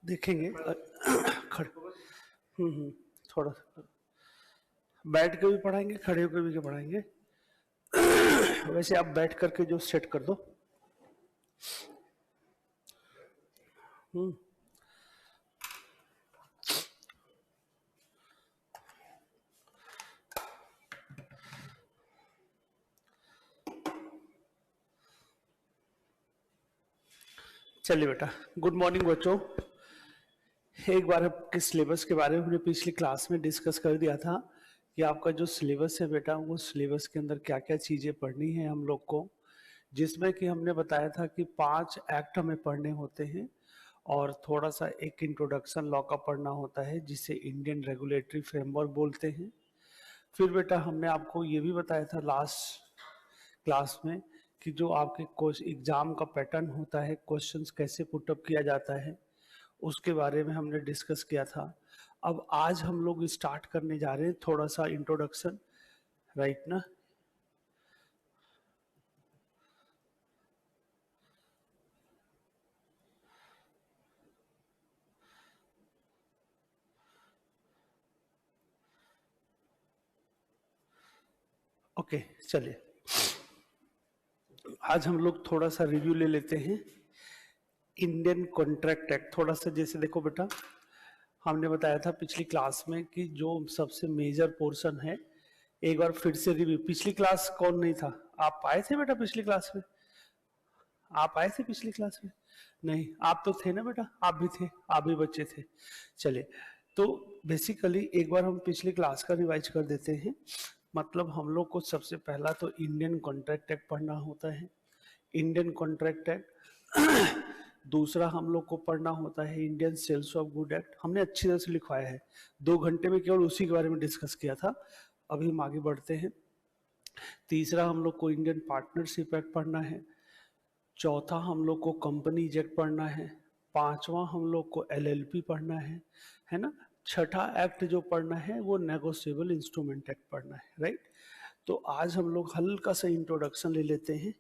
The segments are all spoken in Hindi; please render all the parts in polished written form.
देखेंगे खड़े। थोड़ा सा बैठ के भी पढ़ाएंगे, खड़े होकर भी पढ़ाएंगे। वैसे आप बैठ करके जो सेट कर दो। चलिए बेटा, गुड मॉर्निंग बच्चों। एक बार आपके सिलेबस के बारे में हमने पिछली क्लास में डिस्कस कर दिया था कि आपका जो सिलेबस है बेटा, वो सिलेबस के अंदर क्या क्या चीजें पढ़नी है हम लोग को, जिसमें कि हमने बताया था कि 5 एक्ट हमें पढ़ने होते हैं और थोड़ा सा एक इंट्रोडक्शन लॉ का पढ़ना होता है जिसे इंडियन रेगुलेटरी फ्रेमवर्क बोलते हैं। फिर बेटा हमने आपको ये भी बताया था लास्ट क्लास में कि जो आपके एग्जाम का पैटर्न होता है, क्वेश्चंस कैसे पुटअप किया जाता है, उसके बारे में हमने डिस्कस किया था। अब आज हम लोग स्टार्ट करने जा रहे हैं थोड़ा सा इंट्रोडक्शन, राइट ना। ओके, चलिए आज हम लोग थोड़ा सा रिव्यू ले लेते हैं इंडियन कॉन्ट्रैक्ट एक्ट। थोड़ा सा जैसे देखो बेटा, हमने बताया था पिछली क्लास में कि जो सबसे मेजर पोर्शन है, एक बार फिर से रिव्यू। पिछली क्लास कौन नहीं था? आप आए थे बेटा पिछली क्लास में? आप आए थे पिछली क्लास में? नहीं, आप तो थे ना बेटा, आप भी थे, आप भी बच्चे थे। चलिए, तो बेसिकली एक बार हम पिछली क्लास का रिवाइज कर देते हैं। मतलब हम लोग को सबसे पहला तो इंडियन कॉन्ट्रैक्ट एक्ट पढ़ना होता है, इंडियन कॉन्ट्रैक्ट एक्ट। दूसरा हम लोग को पढ़ना होता है Indian sales of good act. हमने अच्छी तरह से लिखवाया है, 2 घंटे में केवल उसी के बारे में डिस्कस किया था। अभी हम आगे बढ़ते हैं। तीसरा हम लोग को इंडियन पार्टनरशिप एक्ट पढ़ना है। चौथा हम लोग को कंपनी एक्ट पढ़ना है। पांचवा हम लोग को एलएलपी पढ़ना है ना। छठा एक्ट जो पढ़ना है वो नेगोशिएबल इंस्ट्रूमेंट एक्ट पढ़ना है, राइट। तो आज हम लोग हल्का सा इंट्रोडक्शन ले लेते हैं।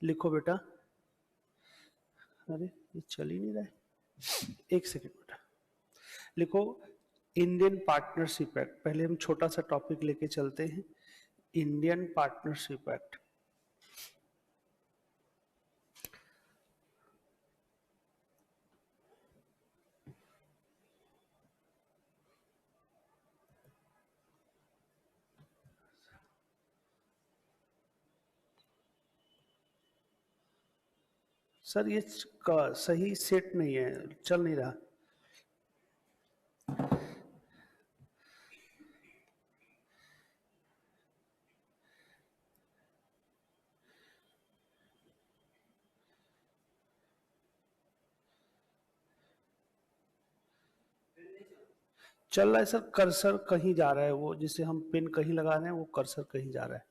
लिखो बेटा। अरे ये चल ही नहीं रहा है, एक सेकेंड बेटा। लिखो इंडियन पार्टनरशिप एक्ट। पहले हम छोटा सा टॉपिक लेके चलते हैं, इंडियन पार्टनरशिप एक्ट। सर ये सही सेट नहीं है, चल नहीं रहा। चल रहा है सर, कर्सर कहीं जा रहा है, वो जिसे हम पिन कहीं लगा रहे हैं वो कर्सर कहीं जा रहा है।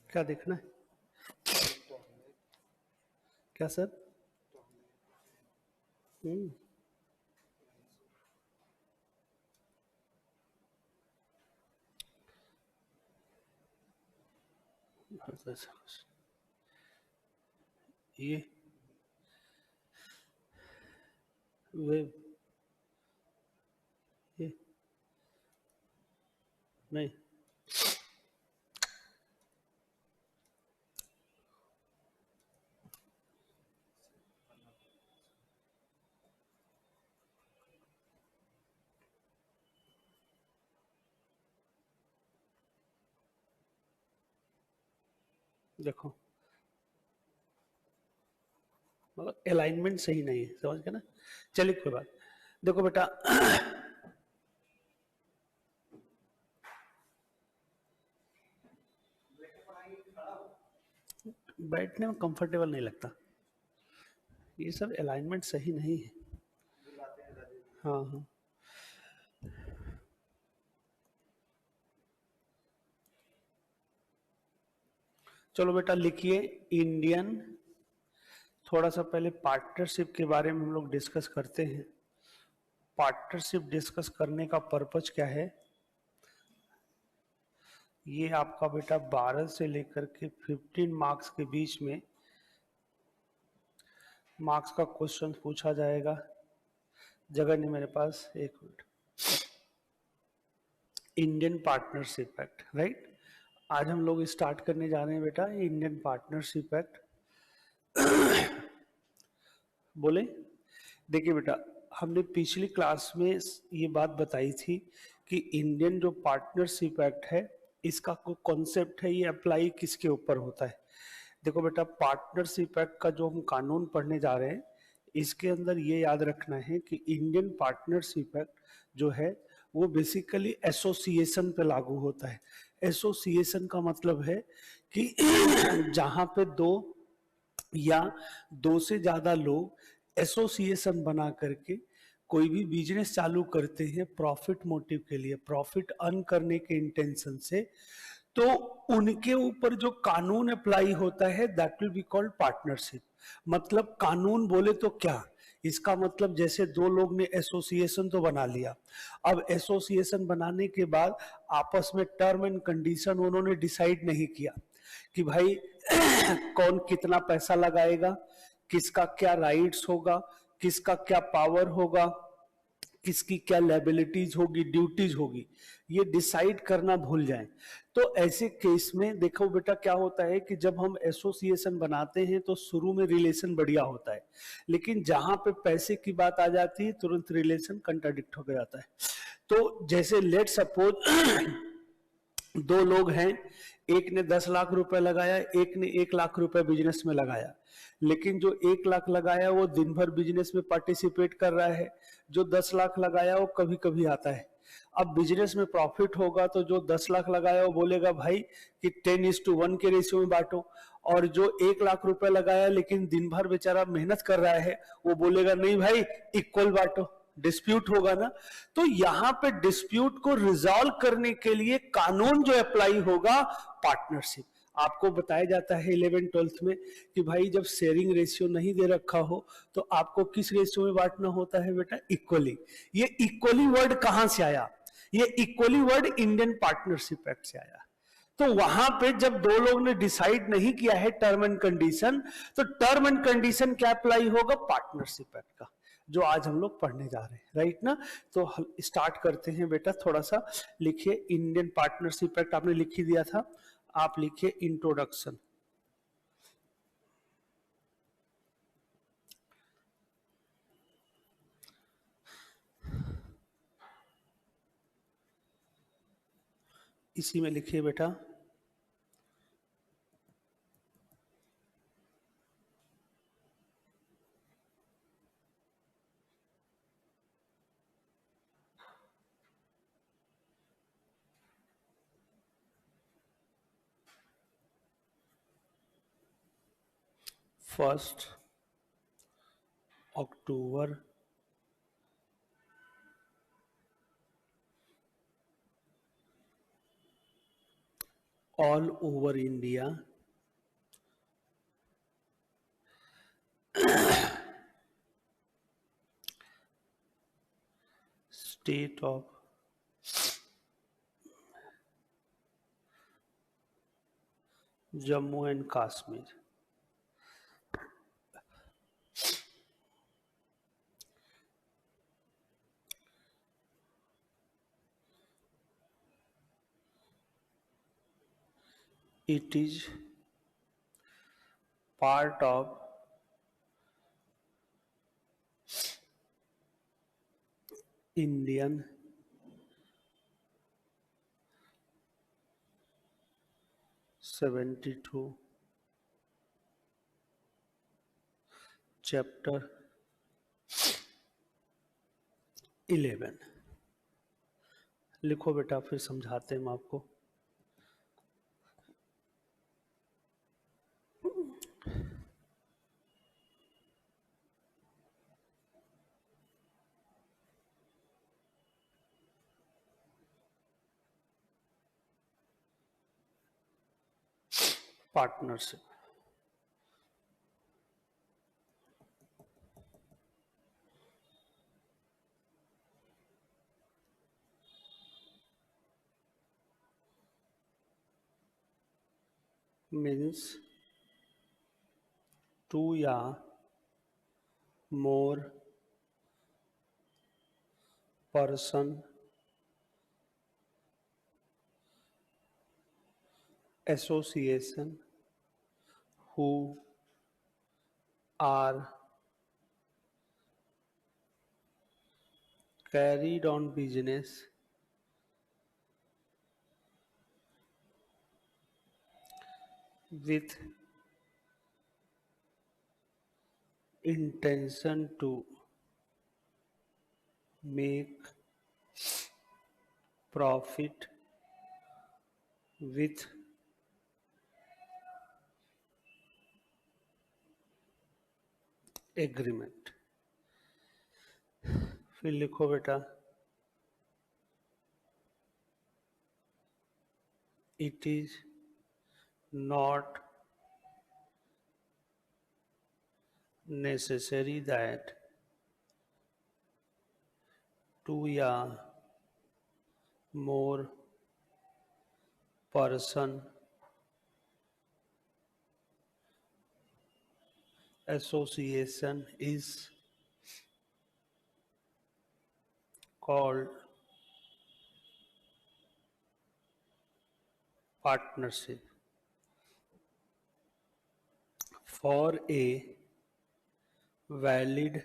क्या देखना है? क्या सर? हम्म ये वे ये नहीं। देखो, मतलब अलाइनमेंट सही नहीं है, समझ गए ना। चलिए कोई बात। देखो बेटा, बैठने में कंफर्टेबल नहीं लगता, ये सब अलाइनमेंट सही नहीं है। हाँ हाँ, चलो बेटा लिखिए इंडियन, थोड़ा सा पहले पार्टनरशिप के बारे में हम लोग डिस्कस करते हैं। पार्टनरशिप डिस्कस करने का पर्पज क्या है, ये आपका बेटा 12 से लेकर के 15 मार्क्स के बीच में मार्क्स का क्वेश्चन पूछा जाएगा। जगह नहीं मेरे पास, एक minute. Indian partnership act, right. आज हम लोग स्टार्ट करने जा रहे हैं बेटा इंडियन पार्टनरशिप एक्ट। बोले, देखिए बेटा, हमने पिछली क्लास में ये बात बताई थी कि इंडियन जो पार्टनरशिप एक्ट है, इसका कोई कॉन्सेप्ट है, ये अप्लाई किसके ऊपर होता है। देखो बेटा, पार्टनरशिप एक्ट का जो हम कानून पढ़ने जा रहे हैं, इसके अंदर ये याद रखना है कि इंडियन पार्टनरशिप एक्ट जो है वो बेसिकली एसोसिएशन पे लागू होता है। एसोसिएशन का मतलब है कि जहां पे दो या दो से ज्यादा लोग एसोसिएशन बना करके कोई भी बिजनेस चालू करते हैं प्रॉफिट मोटिव के लिए, प्रॉफिट अर्न करने के इंटेंशन से, तो उनके ऊपर जो कानून अप्लाई होता है that will be called partnership. मतलब कानून बोले तो क्या, इसका मतलब जैसे दो लोग ने एसोसिएशन तो बना लिया, अब एसोसिएशन बनाने के बाद आपस में टर्म एंड कंडीशन उन्होंने डिसाइड नहीं किया कि भाई कौन कितना पैसा लगाएगा, किसका क्या राइट्स होगा, किसका क्या पावर होगा, किसकी क्या लायबिलिटीज होगी, ड्यूटीज होगी, ये डिसाइड करना भूल जाएं। तो ऐसे केस में देखो बेटा क्या होता है कि जब हम एसोसिएशन बनाते हैं तो शुरू में रिलेशन बढ़िया होता है, लेकिन जहां पे पैसे की बात आ जाती है तुरंत रिलेशन कंट्राडिक्ट हो जाता है। तो जैसे लेट सपोज दो लोग हैं, एक ने 10 लाख रुपए लगाया, एक ने 1 लाख रुपए बिजनेस में लगाया, लेकिन जो 1 लाख लगाया वो दिन भर बिजनेस में पार्टिसिपेट कर रहा है, जो 10 लाख लगाया वो कभी कभी आता है। अब बिजनेस में प्रॉफिट होगा तो जो 10 लाख लगाया वो बोलेगा भाई कि 10:1 के रेशियो में बांटो, और जो 1 लाख रुपए लगाया लेकिन दिन भर बेचारा मेहनत कर रहा है वो बोलेगा नहीं भाई इक्वल बांटो, डिस्प्यूट होगा ना। तो यहां पे डिस्प्यूट को रिजॉल्व करने के लिए कानून जो अप्लाई होगा पार्टनरशिप। आपको बताया जाता है 11th-12th में कि भाई जब शेयरिंग रेशियो नहीं दे रखा हो तो आपको किस रेशियो में बांटना होता है बेटा, इक्वली। ये इक्वली वर्ड कहां से आया, ये equally word Indian partnership act से आया। तो वहां पे जब दो लोग ने डिसाइड नहीं किया है टर्म एंड कंडीशन, तो टर्म एंड कंडीशन क्या अप्लाई होगा, पार्टनरशिप एक्ट का, जो आज हम लोग पढ़ने जा रहे हैं, राइट ना। तो हम स्टार्ट करते हैं बेटा, थोड़ा सा लिखिए इंडियन पार्टनरशिप एक्ट, आपने लिख ही दिया था, आप लिखिए इंट्रोडक्शन। इसी में लिखिए बेटा first October all over India state of Jammu and Kashmir. It is part of Indian '72 chapter 11 लिखो बेटा, फिर समझाते हैं हम आपको। पार्टनरशिप, मीन्स 2 या more person association who are carried on business with intention to make profit with agreement। फिर लिखो बेटा, it is not necessary that 2 या more person association is called partnership। For a valid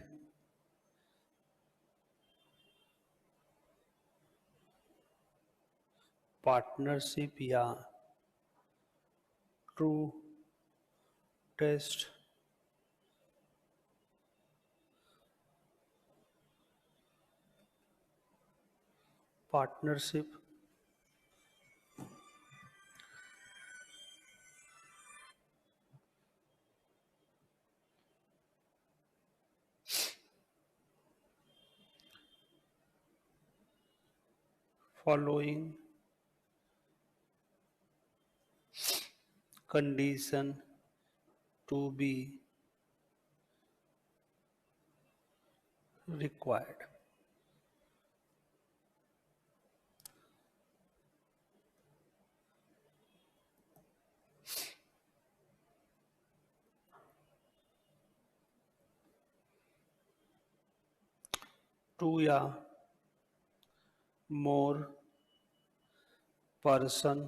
partnership या true test partnership following condition to be required। Two या मोर पर्सन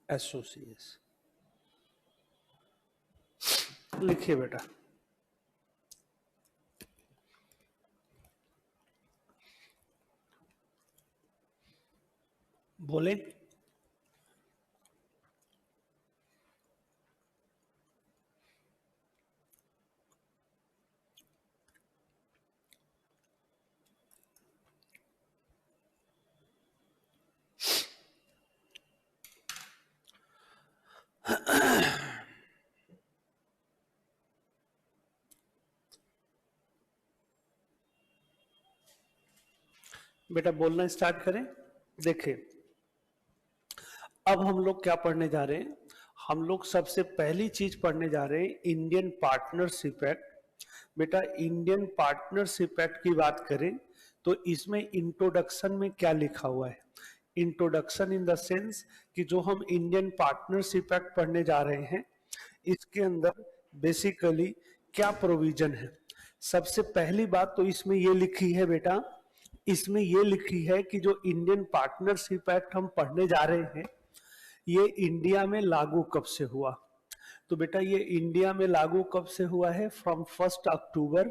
एसोसिएशन। लिखिए बेटा, बोले बेटा बोलना स्टार्ट करें। देखिए, अब हम लोग क्या पढ़ने जा रहे हैं, हम लोग सबसे पहली चीज पढ़ने जा रहे हैं इंडियन पार्टनरशिप एक्ट। बेटा इंडियन पार्टनरशिप एक्ट की बात करें तो इसमें इंट्रोडक्शन में क्या लिखा हुआ है, इंट्रोडक्शन इन द सेंस कि जो हम इंडियन पार्टनरशिप एक्ट पढ़ने जा रहे हैं इसके अंदर बेसिकली क्या प्रोविजन है। सबसे पहली बात तो इसमें ये लिखी है बेटा, इसमें ये लिखी है कि जो इंडियन पार्टनरशिप एक्ट हम पढ़ने जा रहे हैं ये इंडिया में लागू कब से हुआ। तो बेटा ये इंडिया में लागू कब से हुआ है, फ्रॉम 1 अक्टूबर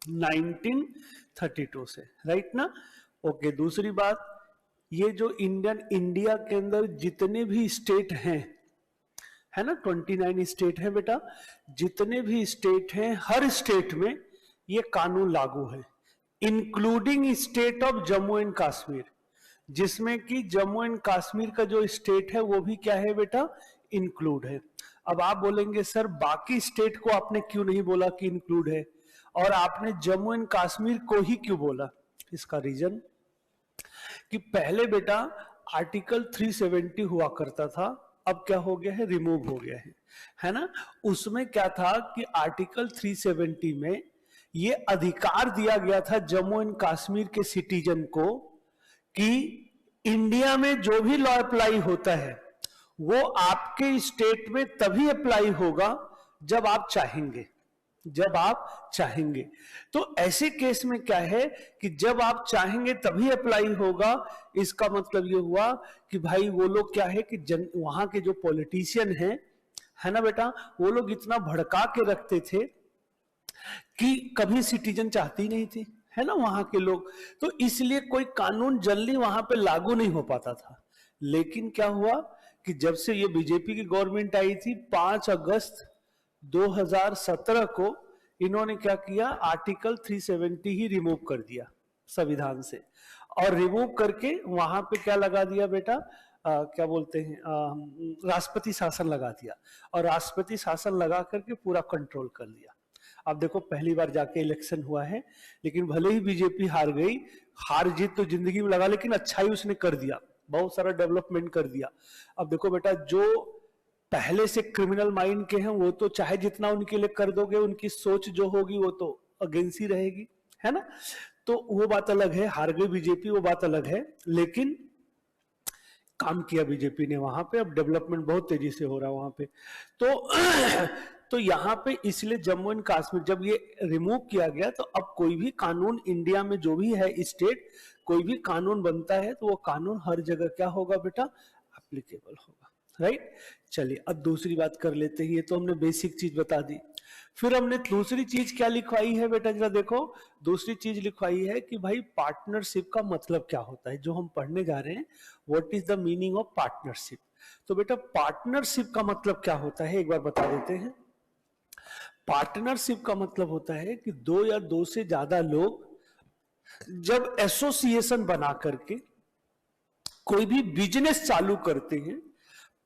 1932 से, राइट ना। ओके, दूसरी बात, ये जो इंडिया के अंदर जितने भी स्टेट हैं, है ना, 29 स्टेट है बेटा। जितने भी स्टेट हैं हर स्टेट में ये कानून लागू है, including state of Jammu and Kashmir, जिसमें कि जम्मू एंड कश्मीर का जो स्टेट है वो भी क्या है बेटा, इंक्लूड है। अब आप बोलेंगे सर बाकी स्टेट को आपने क्यों नहीं बोला कि इंक्लूड है, और आपने जम्मू एंड कश्मीर को ही क्यों बोला? इसका रीजन कि पहले बेटा आर्टिकल 370 हुआ करता था, अब क्या हो गया है, रिमूव हो गया है ना। उसमें क्या था कि आर्टिकल 370 में ये अधिकार दिया गया था जम्मू एंड कश्मीर के सिटीजन को कि इंडिया में जो भी लॉ अप्लाई होता है वो आपके स्टेट में तभी अप्लाई होगा जब आप चाहेंगे, जब आप चाहेंगे। तो ऐसे केस में क्या है कि जब आप चाहेंगे तभी अप्लाई होगा। इसका मतलब ये हुआ कि भाई वो लोग क्या है कि वहां के जो पॉलिटिशियन हैं, है ना बेटा, वो लोग इतना भड़का के रखते थे कि कभी सिटीजन चाहती नहीं थी, है ना, वहां के लोग। तो इसलिए कोई कानून जल्दी वहां पे लागू नहीं हो पाता था। लेकिन क्या हुआ कि जब से ये बीजेपी की गवर्नमेंट आई थी 5 अगस्त 2017 को इन्होंने क्या किया, आर्टिकल 370 ही रिमूव कर दिया संविधान से, और रिमूव करके वहां पे क्या लगा दिया बेटा, क्या बोलते हैं, राष्ट्रपति शासन लगा दिया, और राष्ट्रपति शासन लगा करके पूरा कंट्रोल कर लिया। अब देखो पहली बार जाके इलेक्शन हुआ है, लेकिन भले ही बीजेपी हार गई, हार जीत तो जिंदगी में लगा, लेकिन अच्छा ही उसने कर दिया, बहुत सारा डेवलपमेंट कर दिया। अब देखो बेटा जो पहले से क्रिमिनल माइंड के हैं वो तो चाहे जितना उनके लिए कर दोगे, उनकी सोच जो होगी वो तो अगेंस्ट ही रहेगी, है ना। तो वो बात अलग है, हार गई बीजेपी वो बात अलग है, लेकिन काम किया बीजेपी ने वहां पे। अब डेवलपमेंट बहुत तेजी से हो रहा है वहां पे। तो तो यहाँ पे इसलिए जम्मू एंड कश्मीर जब ये रिमूव किया गया, तो अब कोई भी कानून इंडिया में जो भी है स्टेट, कोई भी कानून बनता है तो वो कानून हर जगह क्या होगा बेटा, एप्लीकेबल होगा, राइट। चलिए अब दूसरी बात कर लेते हैं। ये तो हमने बेसिक चीज बता दी। फिर हमने दूसरी चीज क्या लिखवाई है बेटा, जरा देखो। दूसरी चीज लिखवाई है कि भाई पार्टनरशिप का मतलब क्या होता है, जो हम पढ़ने जा रहे हैं, what is the meaning of partnership. तो बेटा पार्टनरशिप का मतलब क्या होता है एक बार बता देते हैं। पार्टनरशिप का मतलब होता है कि दो या दो से ज्यादा लोग जब एसोसिएशन बना करके कोई भी बिजनेस चालू करते हैं,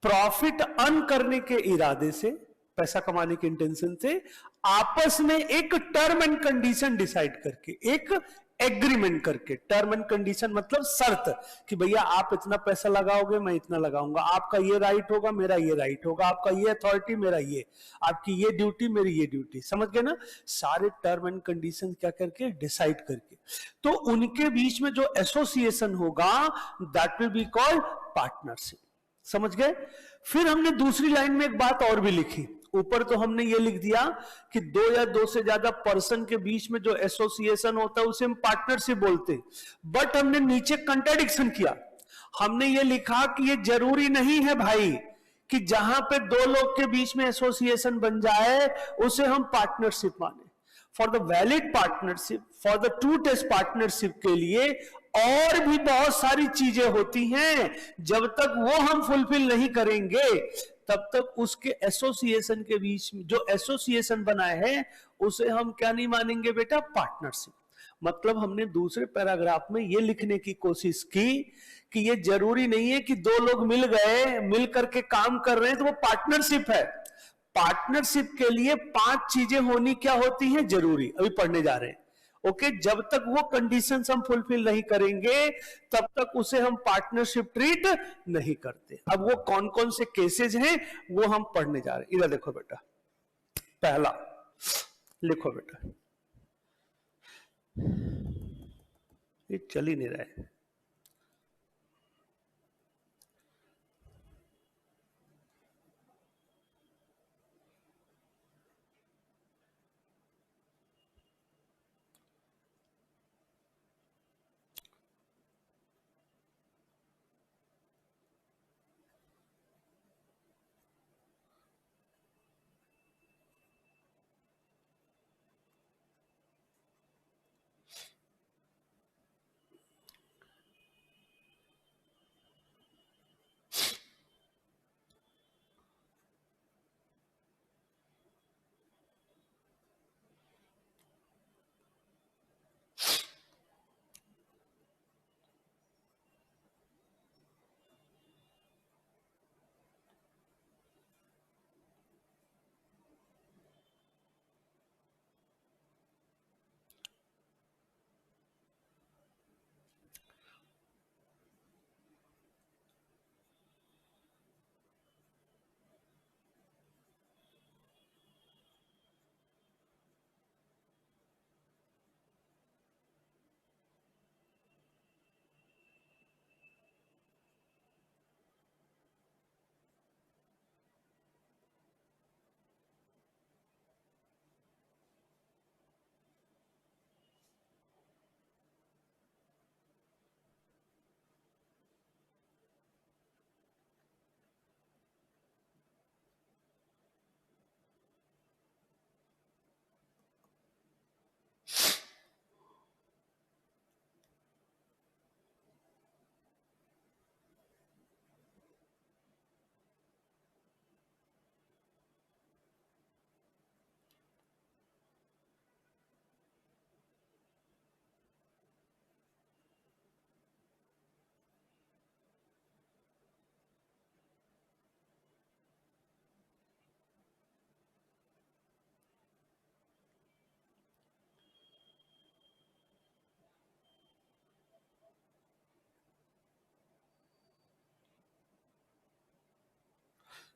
प्रॉफिट अर्न करने के इरादे से, पैसा कमाने के इंटेंशन से, आपस में एक टर्म एंड कंडीशन डिसाइड करके, एक एग्रीमेंट करके। टर्म एंड कंडीशन मतलब शर्त कि भैया आप इतना पैसा लगाओगे मैं इतना लगाऊंगा, आपका ये राइट होगा मेरा ये राइट होगा, आपका ये अथॉरिटी मेरा ये, आपकी ये ड्यूटी मेरी ये ड्यूटी, समझ गए ना। सारे टर्म एंड कंडीशन क्या करके डिसाइड करके, तो उनके बीच में जो एसोसिएशन होगा that will be called partnership. समझ गए। फिर हमने दूसरी लाइन में एक बात और भी लिखी। ऊपर तो हमने ये लिख दिया कि दो या दो से ज्यादा पर्सन के बीच में जो एसोसिएशन होता है उसे हम पार्टनरशिप बोलते हैं, बट हमने नीचे कंट्राडिक्शन किया। हमने ये लिखा कि ये जरूरी नहीं है भाई कि जहां पे दो लोग के बीच में एसोसिएशन बन जाए उसे हम पार्टनरशिप माने। For the valid partnership, for the true test partnership के लिए और भी बहुत सारी चीजें होती हैं, जब तक वो हम फुलफिल नहीं करेंगे तब तक उसके एसोसिएशन के बीच में जो एसोसिएशन बनाए हैं उसे हम क्या नहीं मानेंगे बेटा, पार्टनरशिप। मतलब हमने दूसरे पैराग्राफ में ये लिखने की कोशिश की कि ये जरूरी नहीं है कि दो लोग मिल गए, मिल करके काम कर रहे हैं तो वो पार्टनरशिप है। पार्टनरशिप के लिए 5 चीजें होनी क्या होती हैं, जरूरी, अभी पढ़ने जा रहे हैं। ओके, जब तक वो कंडीशंस हम फुलफिल नहीं करेंगे तब तक उसे हम पार्टनरशिप ट्रीट नहीं करते। अब वो कौन कौन से केसेस हैं वो हम पढ़ने जा रहे हैं। इधर देखो बेटा, पहला लिखो बेटा, ये चल ही नहीं रहा है।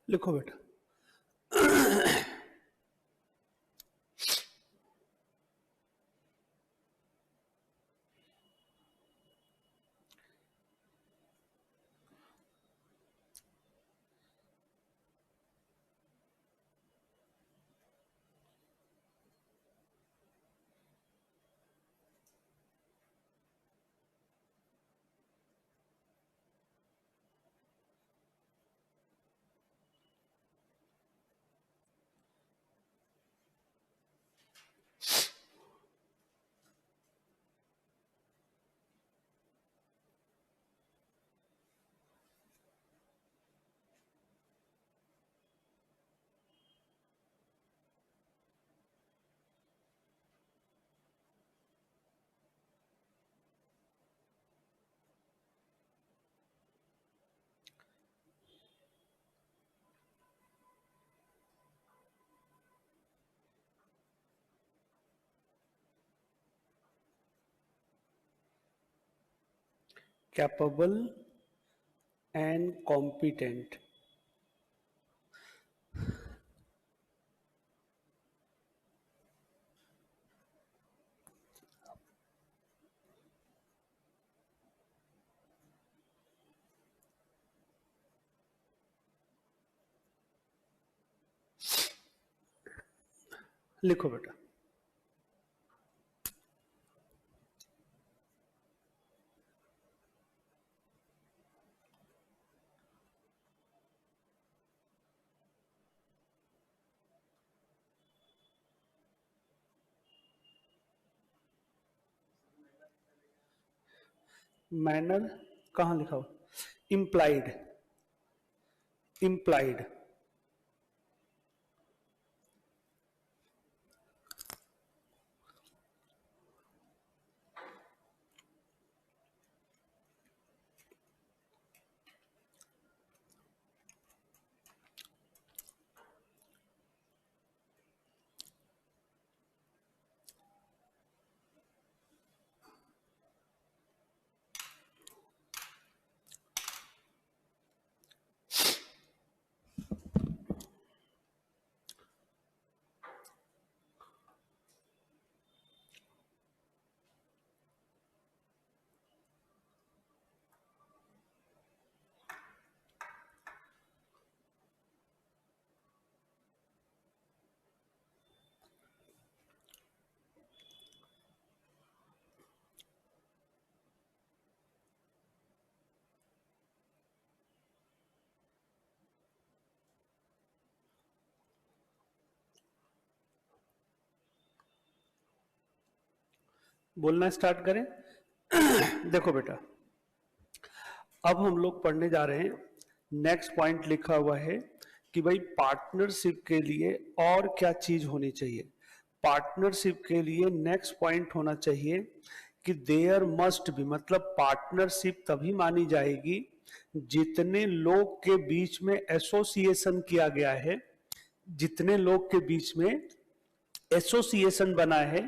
लिखो बेटा। Capable and competent. लिखो बेटा। मैनर कहां लिखा हो? Implied, implied. बोलना स्टार्ट करें। देखो बेटा, अब हम लोग पढ़ने जा रहे हैं। नेक्स्ट पॉइंट लिखा हुआ है कि भाई पार्टनरशिप के लिए और क्या चीज होनी चाहिए। पार्टनरशिप के लिए नेक्स्ट पॉइंट होना चाहिए कि देयर मस्ट बी, मतलब पार्टनरशिप तभी मानी जाएगी जितने लोग के बीच में एसोसिएशन किया गया है, जितने लोग के बीच में एसोसिएशन बना है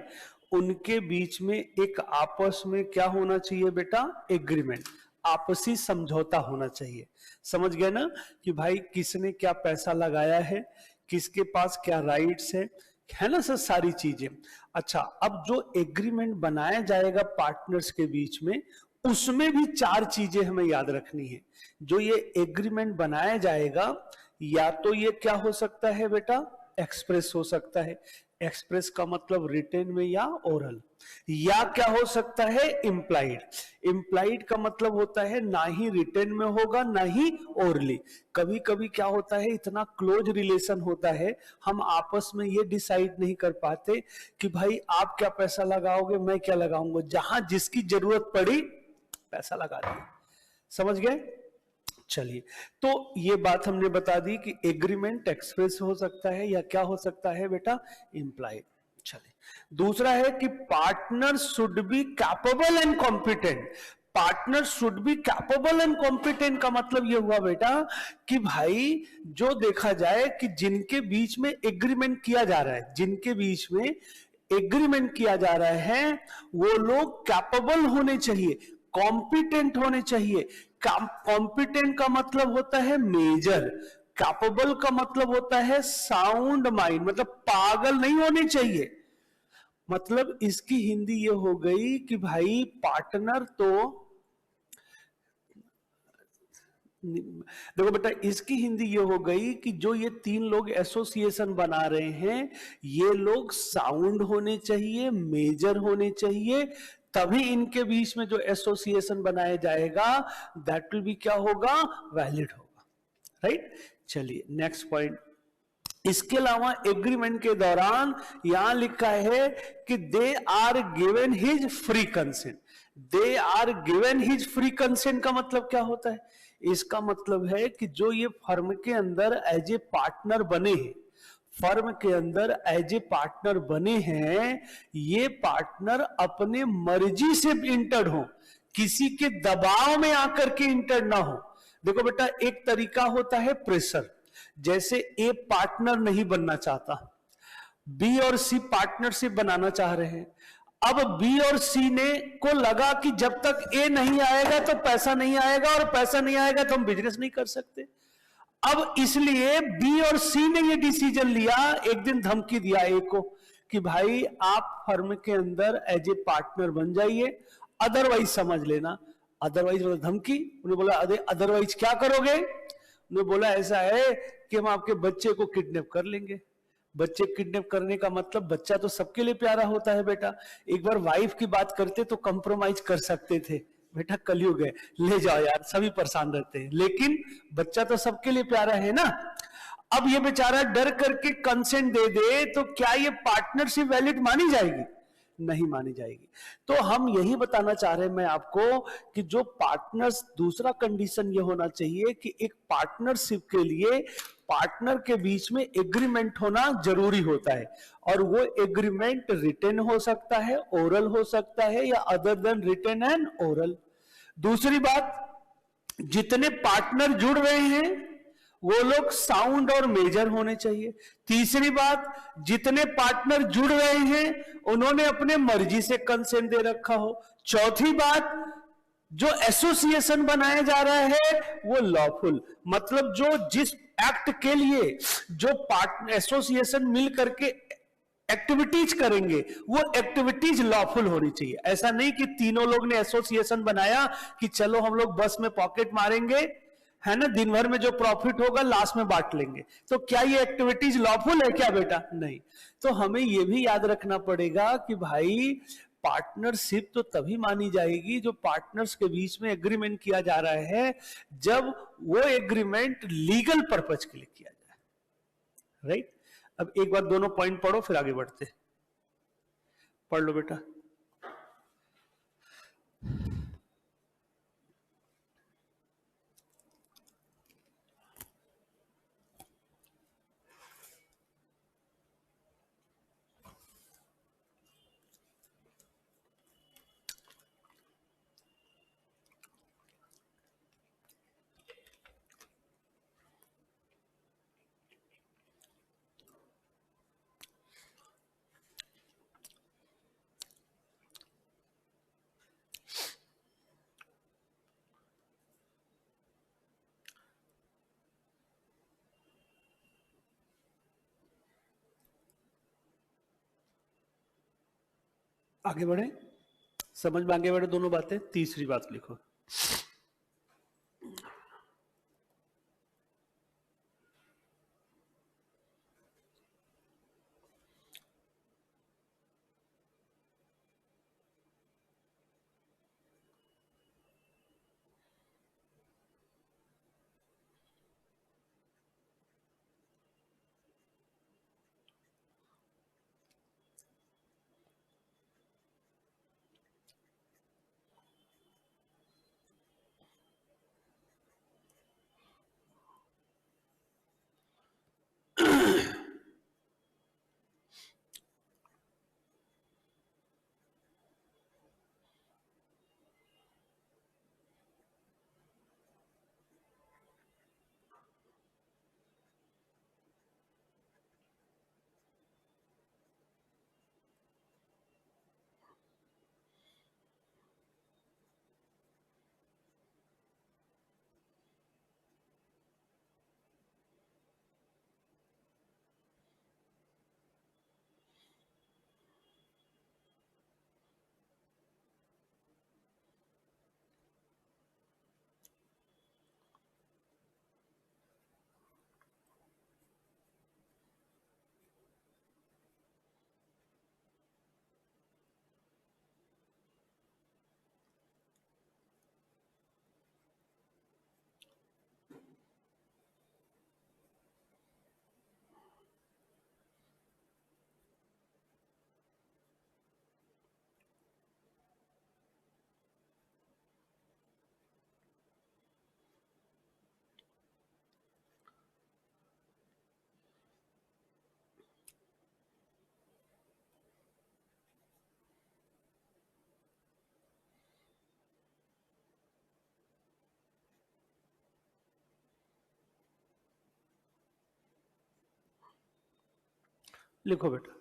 उनके बीच में एक आपस में क्या होना चाहिए बेटा? एग्रीमेंट, आपसी समझौता होना चाहिए। समझ गए ना कि भाई किसने क्या पैसा लगाया है, किसके पास क्या राइट्स है ना सर, सारी चीजें। अच्छा, अब जो एग्रीमेंट बनाया जाएगा पार्टनर्स के बीच में, उसमें भी चार चीजें हमें याद रखनी है। जो ये एग्रीमेंट बनाया जाएगा, या तो ये क्या हो सकता है बेटा? एक्सप्रेस हो सकता है। एक्सप्रेस का मतलब रिटेन में या ओरल। या क्या हो सकता है? इम्प्लाइड। इम्प्लाइड का मतलब होता है ना ही रिटेन में होगा ना ही ओरली। कभी कभी क्या होता है, इतना क्लोज रिलेशन होता है, हम आपस में ये डिसाइड नहीं कर पाते कि भाई आप क्या पैसा लगाओगे, मैं क्या लगाऊंगा। जहां जिसकी जरूरत पड़ी पैसा लगा दिया। समझ गए? चलिए, तो ये बात हमने बता दी कि एग्रीमेंट एक्सप्रेस हो सकता है या क्या हो सकता है बेटा? इम्प्लाइड। चलिए, दूसरा है कि partner should be capable and competent. Partner should be capable and competent का मतलब ये हुआ बेटा कि भाई जो देखा जाए कि जिनके बीच में एग्रीमेंट किया जा रहा है, जिनके बीच में एग्रीमेंट किया जा रहा है, वो लोग कैपेबल होने चाहिए, कॉम्पिटेंट होने चाहिए। कॉम्पिटेंट का मतलब होता है मेजर, कैपेबल का मतलब होता है साउंड माइंड, मतलब पागल नहीं होने चाहिए। मतलब इसकी हिंदी ये हो गई कि भाई पार्टनर तो, देखो बेटा इसकी हिंदी ये हो गई कि जो ये तीन लोग एसोसिएशन बना रहे हैं, ये लोग साउंड होने चाहिए, मेजर होने चाहिए, तभी इनके बीच में जो एसोसिएशन बनाया जाएगा दैट विल बी क्या होगा, वैलिड होगा। राइट, चलिए नेक्स्ट पॉइंट। इसके अलावा एग्रीमेंट के दौरान यहां लिखा है कि they are given his free consent. They are given his free consent का मतलब क्या होता है? इसका मतलब है कि जो ये फर्म के अंदर एज ए पार्टनर बने हैं, फर्म के अंदर एज ए पार्टनर बने हैं, ये पार्टनर अपने मर्जी से इंटर्ड हो, किसी के दबाव में आकर के इंटर्ड ना हो। देखो बेटा एक तरीका होता है प्रेशर, जैसे ए पार्टनर नहीं बनना चाहता, बी और सी पार्टनरशिप बनाना चाह रहे हैं। अब बी और सी ने को लगा कि जब तक ए नहीं आएगा तो पैसा नहीं आएगा, और पैसा नहीं आएगा तो हम बिजनेस नहीं कर सकते। अब इसलिए बी और सी ने ये डिसीजन लिया, एक दिन धमकी दिया ए को कि भाई आप फर्म के अंदर एज ए पार्टनर बन जाइए, अदरवाइज समझ लेना। अदरवाइज मतलब धमकी। उन्होंने बोला अदरवाइज क्या करोगे? उन्होंने बोला ऐसा है कि हम आपके बच्चे को किडनैप कर लेंगे। बच्चे किडनैप करने का मतलब, बच्चा तो सबके लिए प्यारा होता है बेटा। एक बार वाइफ की बात करते तो कंप्रोमाइज कर सकते थे, बेटा कलयुग है, ले जाओ यार, सभी परेशान रहते हैं, लेकिन बच्चा तो सबके लिए प्यारा है ना। अब ये बेचारा डर करके कंसेंट दे दे तो क्या ये पार्टनरशिप वैलिड मानी जाएगी? नहीं मानी जाएगी। तो हम यही बताना चाह रहे हैं मैं आपको कि जो पार्टनर्स, दूसरा कंडीशन ये होना चाहिए कि एक पार्टनरशिप के लिए पार्टनर के बीच में एग्रीमेंट होना जरूरी होता है, और वो एग्रीमेंट रिटन हो सकता है, ओरल हो सकता है, या other than written and oral. दूसरी बात, जितने पार्टनर जुड़ रहे हैं वो लोग साउंड और मेजर होने चाहिए। तीसरी बात, जितने पार्टनर जुड़ रहे हैं उन्होंने अपने मर्जी से कंसेंट दे रखा हो। चौथी बात, जो एसोसिएशन बनाया जा रहा है वो लॉफुल, मतलब जो जिस एक्ट के लिए जो पार्टनर एसोसिएशन मिल करके एक्टिविटीज करेंगे वो एक्टिविटीज लॉफुल होनी चाहिए। ऐसा नहीं कि तीनों लोग ने एसोसिएशन बनाया कि चलो हम लोग बस में पॉकेट मारेंगे, है ना, दिन भर में जो प्रॉफिट होगा लास्ट में बांट लेंगे, तो क्या ये एक्टिविटीज लॉफुल है क्या बेटा? नहीं। तो हमें ये भी याद रखना पड़ेगा कि भाई पार्टनरशिप तो तभी मानी जाएगी जो पार्टनर्स के बीच में एग्रीमेंट किया जा रहा है, जब वो एग्रीमेंट लीगल पर्पज के लिए किया जाए। राइट। अब एक बार दोनों पॉइंट पढ़ो फिर आगे बढ़ते। पढ़ लो बेटा। आगे बढ़े, समझ में आगे बढ़े दोनों बातें। तीसरी बात लिखो, लिखो बेटा।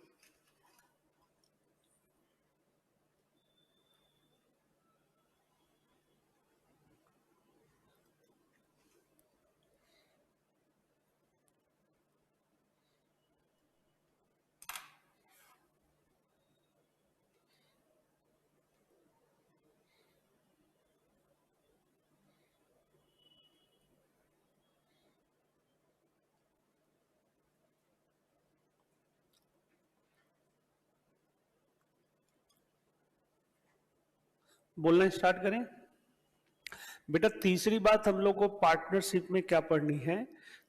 बोलना स्टार्ट करें बेटा। तीसरी बात हम लोग को पार्टनरशिप में क्या पढ़नी है?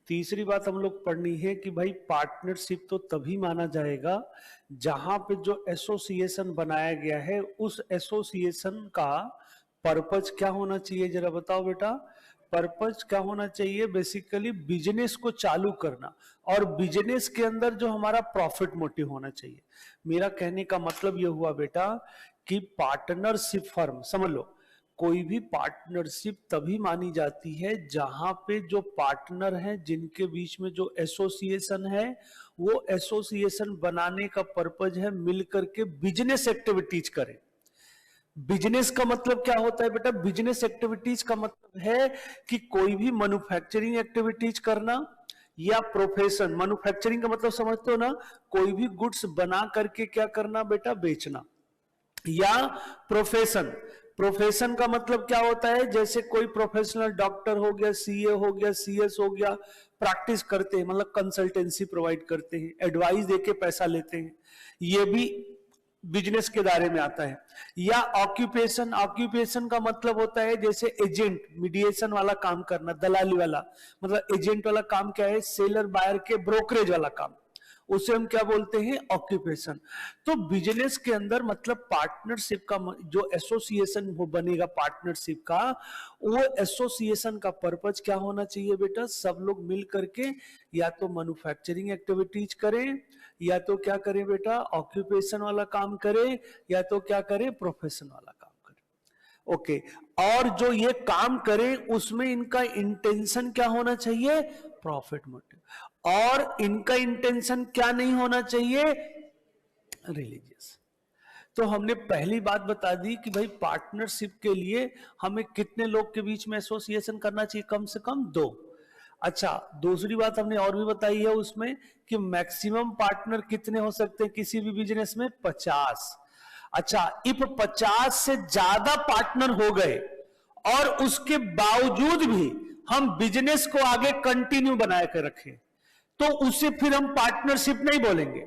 तीसरी बात हम लोग पढ़नी है कि भाई पार्टनरशिप तो तभी माना जाएगा जहां पे जो एसोसिएशन बनाया गया है उस एसोसिएशन का पर्पज क्या होना चाहिए, जरा बताओ बेटा। पर्पज क्या होना चाहिए? बेसिकली बिजनेस को चालू करना, और बिजनेस के अंदर जो हमारा प्रॉफिट मोटिव होना चाहिए। मेरा कहने का मतलब यह हुआ बेटा कि पार्टनरशिप फर्म, समझ लो, कोई भी पार्टनरशिप तभी मानी जाती है जहां पे जो पार्टनर हैं जिनके बीच में जो एसोसिएशन है, वो एसोसिएशन बनाने का पर्पज है मिलकर के बिजनेस एक्टिविटीज करें। बिजनेस का मतलब क्या होता है बेटा? बिजनेस एक्टिविटीज का मतलब है कि कोई भी मैन्युफैक्चरिंग एक्टिविटीज करना या प्रोफेशन। मैन्युफैक्चरिंग का मतलब समझते हो ना? कोई भी गुड्स बना करके क्या करना बेटा? बेचना। या प्रोफेशन, प्रोफेशन का मतलब क्या होता है? जैसे कोई प्रोफेशनल डॉक्टर हो गया, सीए हो गया, सीएस हो गया, प्रैक्टिस करते हैं, मतलब कंसल्टेंसी प्रोवाइड करते हैं, एडवाइस देके पैसा लेते हैं, ये भी बिजनेस के दायरे में आता है। या ऑक्यूपेशन, ऑक्यूपेशन का मतलब होता है जैसे एजेंट, मीडिएशन वाला काम करना, दलाली वाला, मतलब एजेंट वाला काम क्या है? सेलर बायर के ब्रोकरेज वाला काम, उसे हम क्या बोलते हैं? ऑक्यूपेशन। तो बिजनेस के अंदर मतलब पार्टनरशिप का जो एसोसिएशन वो बनेगा पार्टनरशिप का, वो एसोसिएशन का पर्पज क्या होना चाहिए बेटा? सब लोग मिल करके या तो मैन्युफैक्चरिंग एक्टिविटीज करें, या तो क्या करें बेटा? ऑक्यूपेशन वाला काम करें, या तो क्या करें? प्रोफेशन वाला काम करें। ओके, और जो ये काम करें उसमें इनका इंटेंशन क्या होना चाहिए? Profit motive. और इनका इंटेंशन क्या नहीं होना चाहिए? रिलीजियस। तो हमने पहली बात बता दी कि भाई पार्टनरशिप के लिए हमें कितने लोग के बीच में एसोसिएशन करना चाहिए? कम से कम 2। अच्छा, दूसरी बात हमने और भी बताई है उसमें कि मैक्सिमम पार्टनर कितने हो सकते हैं किसी भी बिजनेस में? 50। अच्छा, इफ 50 से ज्यादा पार्टनर हो गए और उसके बावजूद भी हम बिजनेस को आगे कंटिन्यू बनाए कर रखें, तो उसे फिर हम पार्टनरशिप नहीं बोलेंगे।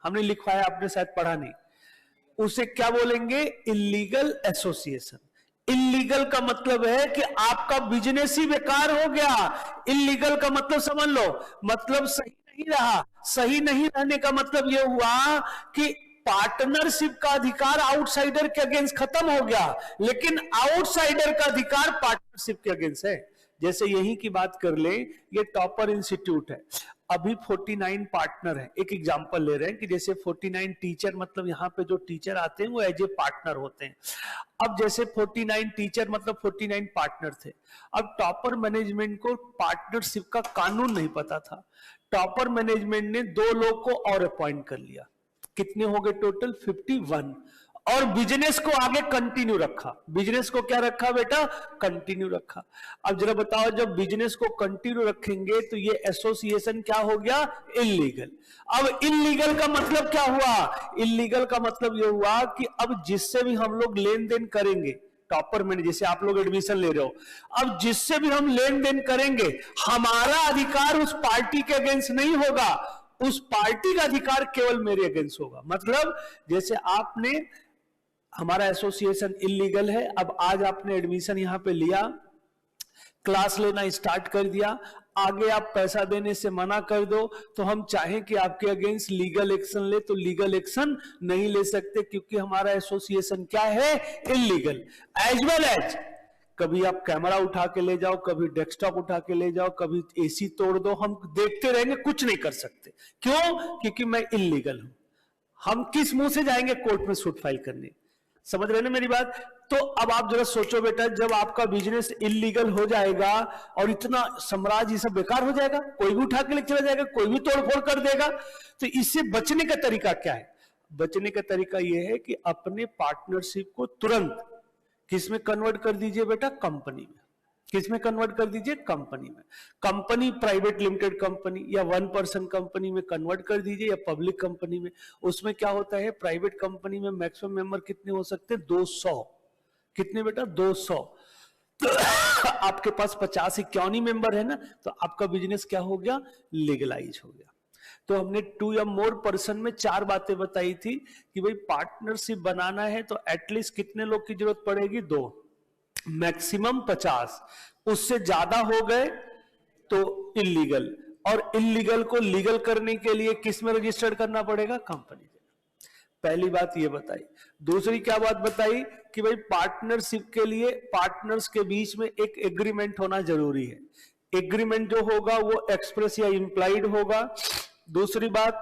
हमने लिखवाया, आपने शायद पढ़ा नहीं। उसे क्या बोलेंगे? Illegal association. इल्लीगल का मतलब है कि आपका बिजनेस ही बेकार हो गया। इल्लीगल का मतलब समझ लो, मतलब सही नहीं रहा। सही नहीं रहने का मतलब यह हुआ कि पार्टनरशिप का अधिकार आउटसाइडर के अगेंस्ट खत्म हो गया, लेकिन आउटसाइडर का अधिकार पार्टनरशिप के अगेंस्ट है। जैसे यही की बात कर ले, ये टॉपर इंस्टीट्यूट है, अभी 49 पार्टनर है। एक एग्जांपल ले रहे हैं कि जैसे 49 टीचर, मतलब यहाँ पे जो टीचर आते हैं वो एज ए पार्टनर होते हैं। अब जैसे 49 टीचर मतलब 49 पार्टनर थे। अब टॉपर मैनेजमेंट को पार्टनरशिप का कानून नहीं पता था। टॉपर मैनेजमेंट ने 2 लोग को और अपॉइंट कर लिया। कितने हो गए टोटल? 51। और बिजनेस को आगे कंटिन्यू रखा। बिजनेस को क्या रखा बेटा? कंटिन्यू रखा। अब जरा बताओ, जब बिजनेस को कंटिन्यू रखेंगे तो ये एसोसिएशन क्या हो गया? इल्लीगल। अब इल्लीगल का मतलब क्या हुआ? इल्लीगल का मतलब ये हुआ कि अब जिससे भी हम लोग लेन देन करेंगे, टॉपर में जैसे आप लोग एडमिशन ले रहे हो, अब जिससे भी हम लेन देन करेंगे, हमारा अधिकार उस पार्टी के अगेंस्ट नहीं होगा, उस पार्टी का अधिकार केवल मेरे अगेंस्ट होगा। मतलब जैसे आपने, हमारा एसोसिएशन इल्लीगल है, अब आज आपने एडमिशन यहां पे लिया, क्लास लेना स्टार्ट कर दिया, आगे आप पैसा देने से मना कर दो तो हम चाहें कि आपके अगेंस्ट लीगल एक्शन ले तो लीगल एक्शन नहीं ले सकते, क्योंकि हमारा एसोसिएशन क्या है? इल्लीगल। एज वेल एज कभी आप कैमरा उठा के ले जाओ, कभी डेस्कटॉप उठा के ले जाओ, कभी एसी तोड़ दो, हम देखते रहेंगे, कुछ नहीं कर सकते। क्यों? क्योंकि मैं इल्लीगल हूं। हम किस मुंह से जाएंगे कोर्ट में सूट फाइल करने? समझ रहे ना मेरी बात? तो अब आप जरा सोचो बेटा, जब आपका बिजनेस इलीगल हो जाएगा और इतना साम्राज्य ये सब बेकार हो जाएगा, कोई भी उठा के ले चला जाएगा, कोई भी तोड़फोड़ कर देगा, तो इससे बचने का तरीका क्या है? बचने का तरीका यह है कि अपने पार्टनरशिप को तुरंत किसमें कन्वर्ट कर दीजिए बेटा? कंपनी में। किसमें कन्वर्ट कर दीजिए? कंपनी में। कंपनी प्राइवेट लिमिटेड कंपनी या वन पर्सन कंपनी में कन्वर्ट कर दीजिए, या पब्लिक कंपनी में। उसमें क्या होता है, प्राइवेट कंपनी में मैक्सिमम मेंबर कितने हो सकते हैं? 200। कितने बेटा? 200। तो आपके पास 50-51 मेंबर है ना, तो आपका बिजनेस क्या हो गया? लीगलाइज हो गया। तो हमने 2 या मोर पर्सन में 4 बातें बताई थी कि भाई पार्टनरशिप बनाना है तो एटलीस्ट कितने लोग की जरूरत पड़ेगी? 2, मैक्सिमम 50। उससे ज्यादा हो गए तो इलीगल, और इलीगल को लीगल करने के लिए किस में रजिस्टर्ड करना पड़ेगा? कंपनी। पहली बात ये बताई। दूसरी क्या बात बताई कि भाई पार्टनरशिप के लिए पार्टनर्स के बीच में एक एग्रीमेंट होना जरूरी है। एग्रीमेंट जो होगा वो एक्सप्रेस या इंप्लाइड होगा। दूसरी बात,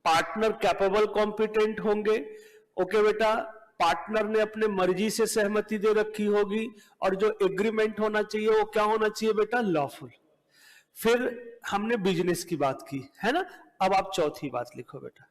पार्टनर कैपेबल कॉम्पिटेंट होंगे। ओके बेटा, पार्टनर ने अपने मर्जी से सहमति दे रखी होगी, और जो एग्रीमेंट होना चाहिए वो क्या होना चाहिए बेटा? लॉफुल। फिर हमने बिजनेस की बात की है ना। अब आप चौथी बात लिखो बेटा।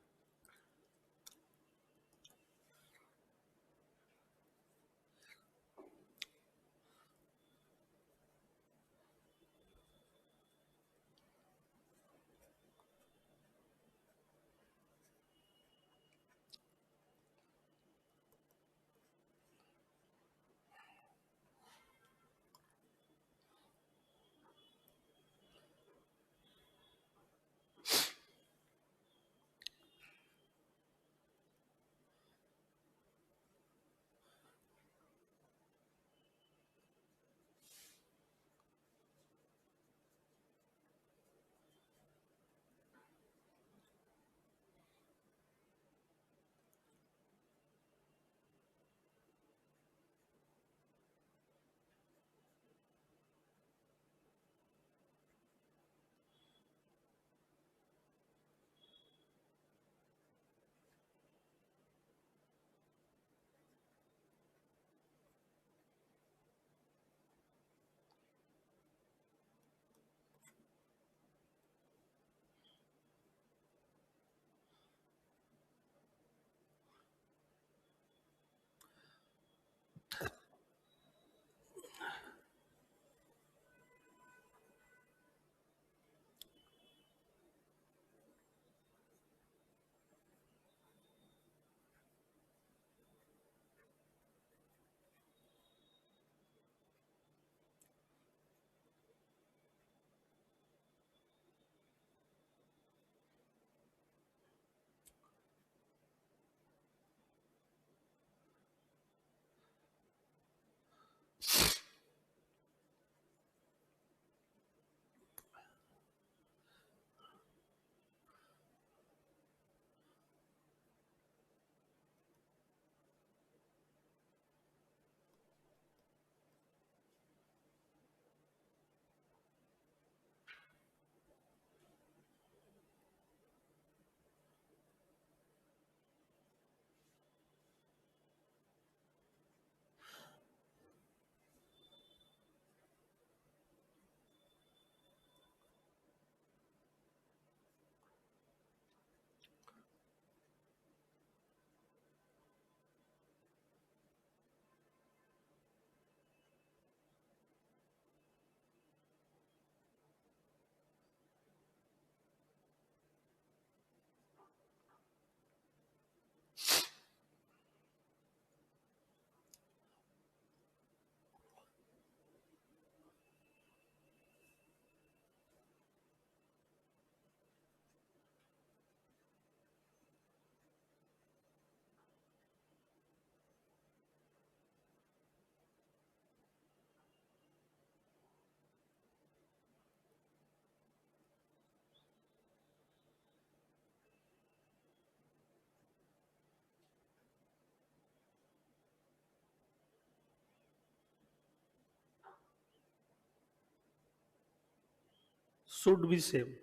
Should be same.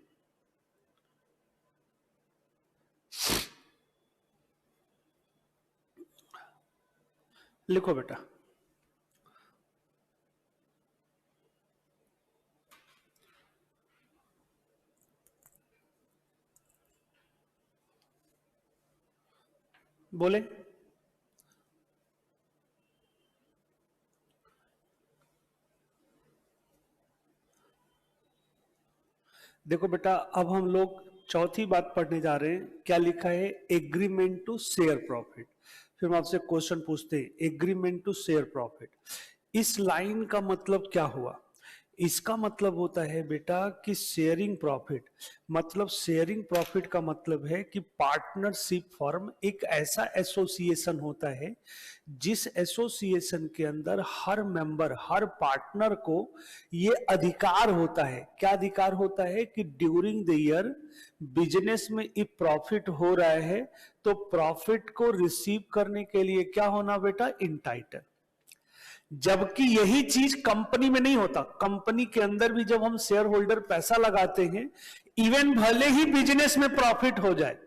लिखो बेटा। बोले। देखो बेटा, अब हम लोग चौथी बात पढ़ने जा रहे हैं। क्या लिखा है? Agreement to share profit. फिर हम आपसे क्वेश्चन पूछते हैं, एग्रीमेंट टू शेयर प्रॉफिट, इस लाइन का मतलब क्या हुआ? इसका मतलब होता है बेटा कि शेयरिंग प्रॉफिट, मतलब शेयरिंग प्रॉफिट का मतलब है कि पार्टनरशिप फर्म एक ऐसा एसोसिएशन होता है जिस एसोसिएशन के अंदर हर मेंबर, हर पार्टनर को ये अधिकार होता है। क्या अधिकार होता है? कि ड्यूरिंग द ईयर बिजनेस में इफ प्रॉफिट हो रहा है तो प्रॉफिट को रिसीव करने के लिए क्या होना बेटा? इंटाइटल। जबकि यही चीज कंपनी में नहीं होता। कंपनी के अंदर भी जब हम शेयर होल्डर पैसा लगाते हैं, इवन भले ही बिजनेस में प्रॉफिट हो जाए,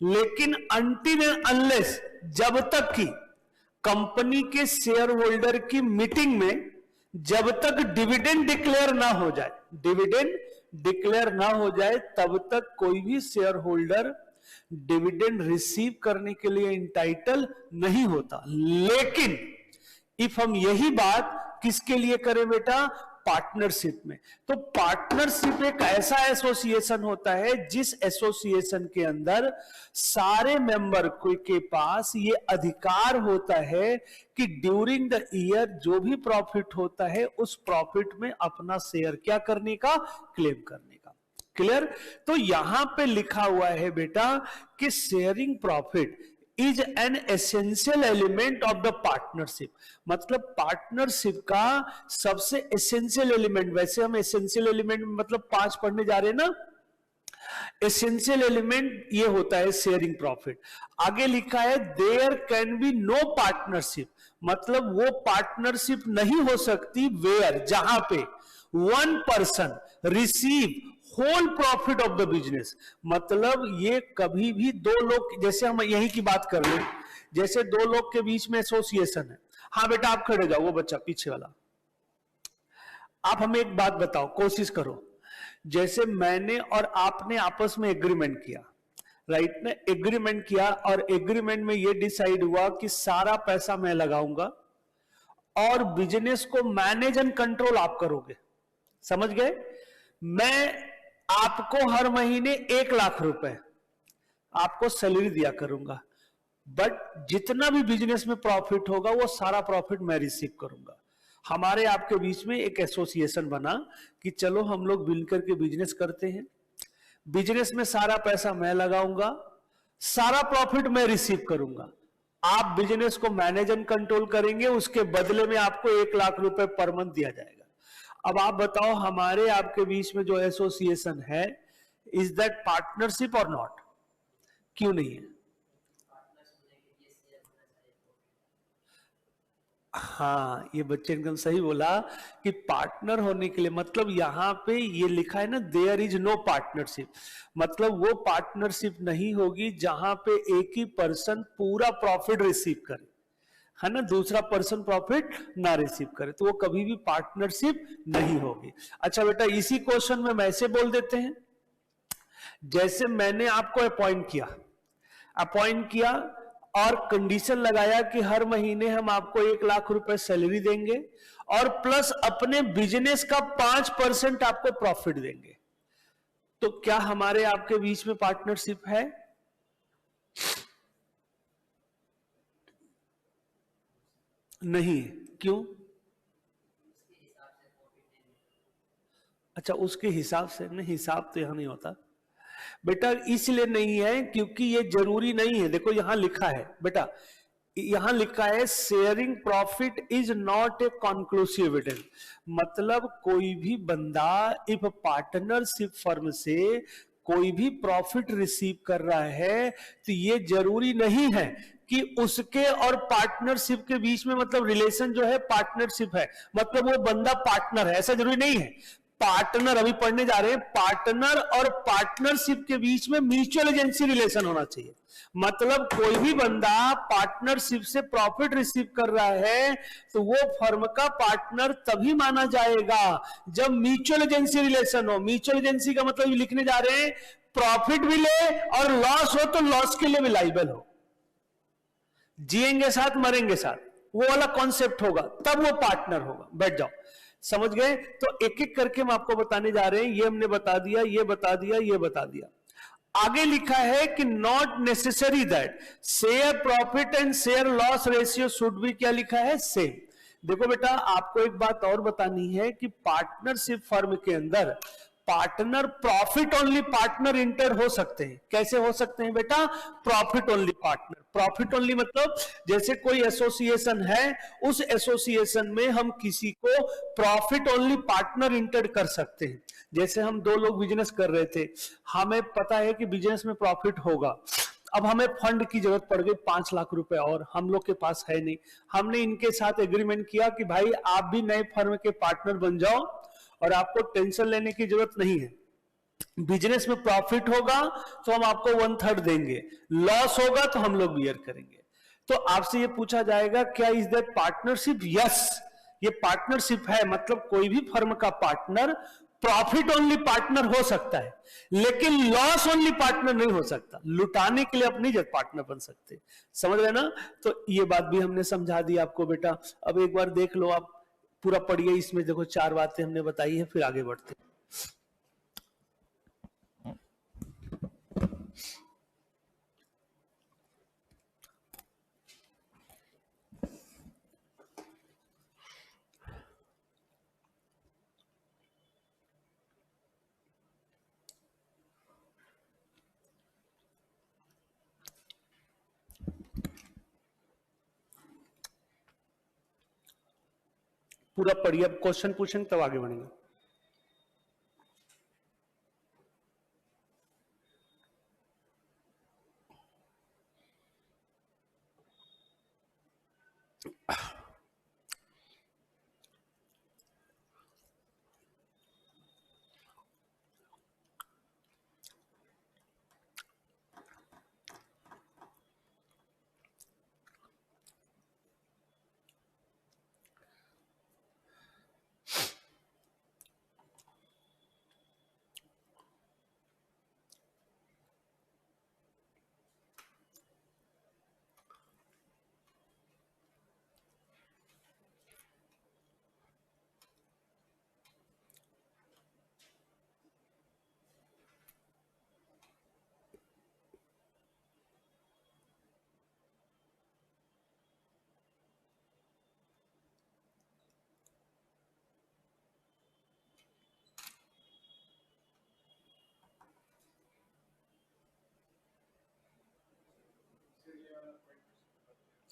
लेकिन अनटिल एंड अनलेस, जब तक कि कंपनी के शेयर होल्डर की मीटिंग में जब तक डिविडेंड डिक्लेयर ना हो जाए, डिविडेंड डिक्लेयर ना हो जाए, तब तक कोई भी शेयर होल्डर डिविडेंड रिसीव करने के लिए इंटाइटल नहीं होता। लेकिन इफ हम यही बात किसके लिए करें बेटा? पार्टनरशिप में। तो पार्टनरशिप एक ऐसा एसोसिएशन होता है जिस एसोसिएशन के अंदर सारे मेंबर के पास ये अधिकार होता है कि ड्यूरिंग द ईयर जो भी प्रॉफिट होता है उस प्रॉफिट में अपना शेयर क्या करने का? क्लेम करने का। क्लियर? तो यहां पे लिखा हुआ है बेटा कि sharing profit is an essential element of the partnership. मतलब पार्टनरशिप का सबसे एसेंशियल एलिमेंट, वैसे हम एसेंशियल एलिमेंट मतलब 5 पढ़ने जा रहे हैं ना, एसेंशियल एलिमेंट ये होता है शेयरिंग प्रॉफिट। आगे लिखा है there can be no partnership, मतलब वो पार्टनरशिप नहीं हो सकती वेयर, जहां पे one person receive whole profit of the business. मतलब ये कभी भी दो लोग, जैसे हम यही की बात कर रहे हैं, जैसे दो लोग के बीच में एसोसिएशन है। हाँ बेटा आप खड़े जाओ, वो बच्चा पीछे वाला। आप हमें एक बात बताओ, कोशिश करो, जैसे मैंने और आपने आपस में एग्रीमेंट किया, राइट ना? एग्रीमेंट किया और एग्रीमेंट में ये डिसाइड हुआ कि सारा पैसा मैं लगाऊंगा और बिजनेस को मैनेज एंड कंट्रोल आप करोगे। समझ गए? मैं आपको हर महीने 1 लाख रुपए आपको सैलरी दिया करूंगा, बट जितना भी बिजनेस में प्रॉफिट होगा वो सारा प्रॉफिट मैं रिसीव करूंगा। हमारे आपके बीच में एक एसोसिएशन बना कि चलो हम लोग मिलकर के बिजनेस करते हैं, बिजनेस में सारा पैसा मैं लगाऊंगा, सारा प्रॉफिट मैं रिसीव करूंगा, आप बिजनेस को मैनेज एंड कंट्रोल करेंगे, उसके बदले में आपको 1 लाख रुपए पर मंथ दिया जाएगा। अब आप बताओ हमारे आपके बीच में जो एसोसिएशन है, इज दैट पार्टनरशिप और नॉट? क्यों नहीं है? हाँ, ये बच्चे एकदम सही बोला कि पार्टनर होने के लिए, मतलब यहां पे ये लिखा है ना देयर इज नो पार्टनरशिप, मतलब वो पार्टनरशिप नहीं होगी जहां पे एक ही पर्सन पूरा प्रॉफिट रिसीव करे, है ना, दूसरा पर्सन प्रॉफिट ना रिसीव करे, तो वो कभी भी पार्टनरशिप नहीं होगी। अच्छा बेटा, इसी क्वेश्चन में मैं ऐसे बोल देते हैं, जैसे मैंने आपको अपॉइंट किया और कंडीशन लगाया कि हर महीने हम आपको 1 लाख रुपए सैलरी देंगे और प्लस अपने बिजनेस का 5% आपको प्रॉफिट देंगे, तो क्या हमारे आपके बीच में पार्टनरशिप है? नहीं। क्यों? अच्छा, उसके हिसाब से नहीं, हिसाब तो यहां नहीं होता बेटा, इसलिए नहीं है क्योंकि ये जरूरी नहीं है। देखो यहां लिखा है बेटा, यहां लिखा है sharing profit is not a conclusive evidence, मतलब कोई भी बंदा इफ पार्टनरशिप फर्म से कोई भी प्रॉफिट रिसीव कर रहा है तो ये जरूरी नहीं है कि उसके और पार्टनरशिप के बीच में, मतलब रिलेशन जो है पार्टनरशिप है, मतलब वो बंदा पार्टनर है, ऐसा जरूरी नहीं है। पार्टनर, अभी पढ़ने जा रहे हैं, पार्टनर और पार्टनरशिप के बीच में म्यूचुअल एजेंसी रिलेशन होना चाहिए। मतलब कोई भी बंदा पार्टनरशिप से प्रॉफिट रिसीव कर रहा है तो वो फर्म का पार्टनर तभी माना जाएगा जब म्यूचुअल एजेंसी रिलेशन हो। म्यूचुअल एजेंसी का मतलब लिखने जा रहे हैं, प्रॉफिट भी ले और लॉस हो तो लॉस के लिए भी लाइबल हो, जिएंगे साथ मरेंगे साथ, वो वाला कॉन्सेप्ट होगा, तब वो पार्टनर होगा। बैठ जाओ, समझ गए? तो एक एक करके हम आपको बताने जा रहे हैं। ये हमने बता दिया, ये बता दिया, ये बता दिया। आगे लिखा है कि not necessary that share profit and share loss ratio should be, क्या लिखा है? सेम। देखो बेटा, आपको एक बात और बतानी है कि पार्टनरशिप फर्म के अंदर partner profit only partner inter हो सकते हैं। कैसे हो सकते हैं बेटा? Profit only partner. Profit only मतलब जैसे कोई एसोसिएशन है, उस एसोसिएशन में हम किसी को प्रॉफिट ओनली पार्टनर इंटर कर सकते हैं। जैसे हम दो लोग बिजनेस कर रहे थे, हमें पता है कि बिजनेस में प्रॉफिट होगा, अब हमें फंड की जरूरत पड़ गई 5 लाख रुपए और हम लोग के पास है नहीं। हमने इनके साथ एग्रीमेंट किया कि भाई आप भी नए फर्म के पार्टनर बन जाओ और आपको टेंशन लेने की जरूरत नहीं है। बिजनेस में प्रॉफिट होगा तो हम आपको 1/3 देंगे, लॉस होगा तो हम लोग बियर करेंगे। तो आपसे ये पूछा जाएगा क्या इज दैट पार्टनरशिप? यस, ये पार्टनरशिप है। मतलब कोई भी फर्म का पार्टनर प्रॉफिट ओनली पार्टनर हो सकता है, लेकिन लॉस ओनली पार्टनर नहीं हो सकता। लुटाने के लिए अपनी जब पार्टनर बन सकते, समझ रहे ना? तो ये बात भी हमने समझा दी आपको बेटा। अब एक बार देख लो, आप पूरा पढ़िए, इसमें देखो 4 बातें हमने बताई है, फिर आगे बढ़ते हैं। पूरा पढ़िए, अब क्वेश्चन पूछेंगे तब आगे बढ़ेंगे।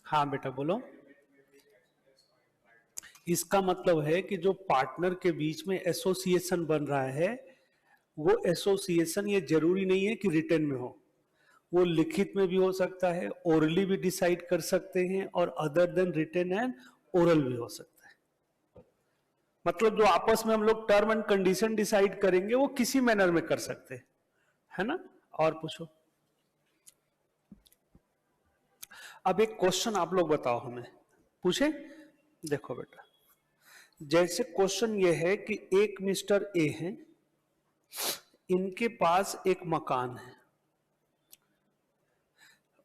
हाँ बेटा बोलो। इसका मतलब है कि जो पार्टनर के बीच में एसोसिएशन बन रहा है, वो एसोसिएशन ये जरूरी नहीं है कि रिटन में हो, वो लिखित में भी हो सकता है, ओरली भी डिसाइड कर सकते हैं, और other than written and oral भी हो सकता है। मतलब जो आपस में हम लोग टर्म एंड कंडीशन डिसाइड करेंगे वो किसी मैनर में कर सकते हैं, है ना? और पूछो। अब एक क्वेश्चन आप लोग बताओ, हमें पूछे। देखो बेटा, जैसे क्वेश्चन ये है कि एक मिस्टर ए है, इनके पास एक मकान है।